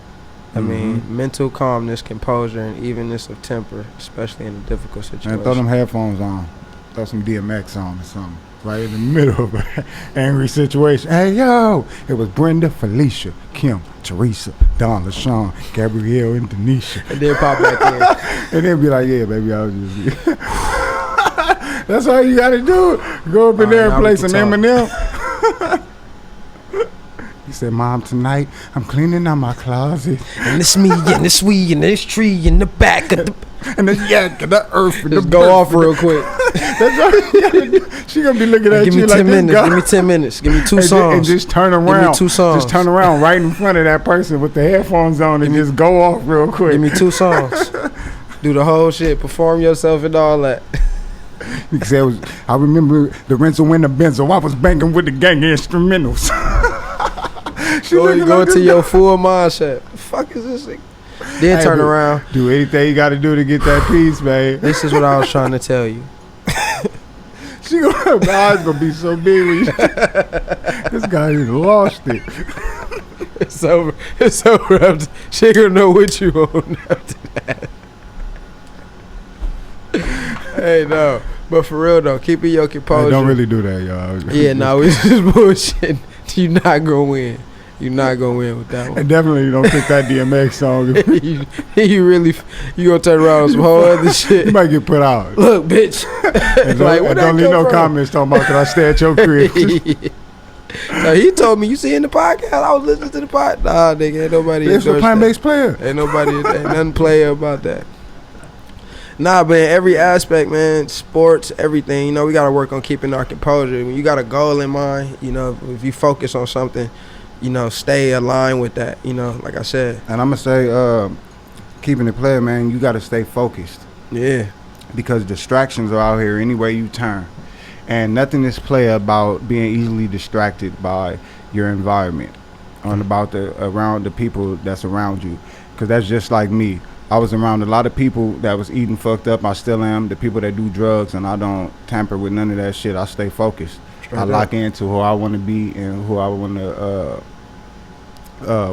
I mean, mental calmness, composure, and evenness of temper, especially in a difficult situation. And throw them headphones on. Throw some DMX on or something. Right in the middle of an angry situation. Hey, yo! It was Brenda, Felicia, Kim, Teresa, Dawn, LaShawn, Gabrielle, and Denisha. And then pop back in. And then be like, yeah, baby, I was just... That's all you gotta do. Go up in there and play some Eminem. He said, Mom, tonight I'm cleaning out my closet. And it's me, and it's we, and this tree in the back of the... And then the earth. Just go off real quick. That's all you gotta do. She gonna be looking at Give you me like 10 minutes. this guy. Give me 10 minutes. Give me two And songs. just turn around. Give me 2 songs. Just turn around right in front of that person with the headphones on and just go off real quick. Give me 2 songs. Do the whole shit. Perform yourself and all that. Because I remember the rental winter benzo. I was banging with the gang instrumentals. Go into your full mindset. The fuck is this thing? Then turn around. Do anything you got to do to get that peace, man. This is what I was trying to tell you. Her eyes gonna be so big when this guy just lost it. It's over. It's over. She gonna know what you on after that. Hey, no. But for real though, keeping your composure. Hey, don't really do that, y'all. Yeah, no, it's just bullshit. You not gonna win. You're not gonna win with that And one. definitely don't pick that DMX song. you gonna turn around on some whole other You shit. might get put out. Look, bitch. And Like, don't, where and that don't leave come no from? comments talking about that I stay at your crib. So he told me, you see in the podcast, I was listening to the pod. Nah, nigga, ain't nobody It's a endorsed plant-based player. that. Ain't nothing player about that. Nah, but in every aspect, man, sports, everything, you know, we got to work on keeping our composure. When you got a goal in mind, you know, if you focus on something, you know, stay aligned with that, you know, like I said. And I'm going to say, keeping it player, man, you got to stay focused. Yeah. Because distractions are out here any way you turn. And nothing is play about being easily distracted by your environment and about around the people that's around you. Because that's just like me. I was around a lot of people that was eating fucked up. I still am. The people that do drugs, and I don't tamper with none of that shit. I stay focused. I lock into who I want to be and who I want to,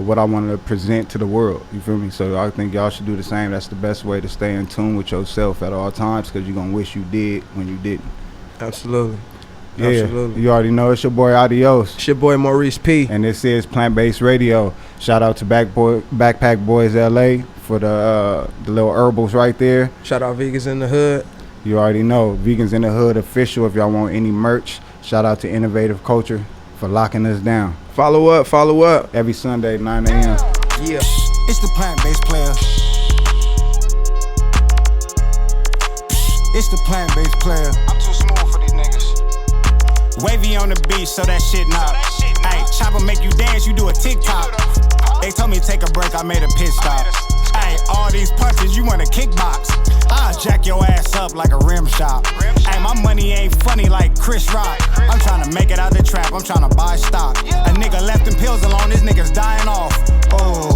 what I want to present to the world. You feel me? So I think y'all should do the same. That's the best way to stay in tune with yourself at all times, because you're going to wish you did when you didn't. Absolutely. Yeah, Absolutely. you already know it's your boy Adios. It's your boy Maurice P. And this is Plant-Based Radio. Shout out to Backpack Boys LA for the little herbals right there. Shout out Vegans in the Hood. You already know, Vegans in the Hood official. If y'all want any merch, shout out to Innovative Culture for locking us down. Follow up. Every Sunday, 9 a.m. Yeah. It's the plant-based player. It's the plant-based player. I'm too smooth for these niggas. Wavy on the beach, so that shit knock. Hey, chopper make you dance, you do a TikTok. They told me take a break, I made a pit stop. Hey, all these punches, you want a kickbox. I'll jack your ass up like a rim shot. Hey, my money ain't funny like Chris Rock. I'm trying to make it out the trap, I'm trying to buy stock. A nigga left them pills alone, this nigga's dying off. Oh,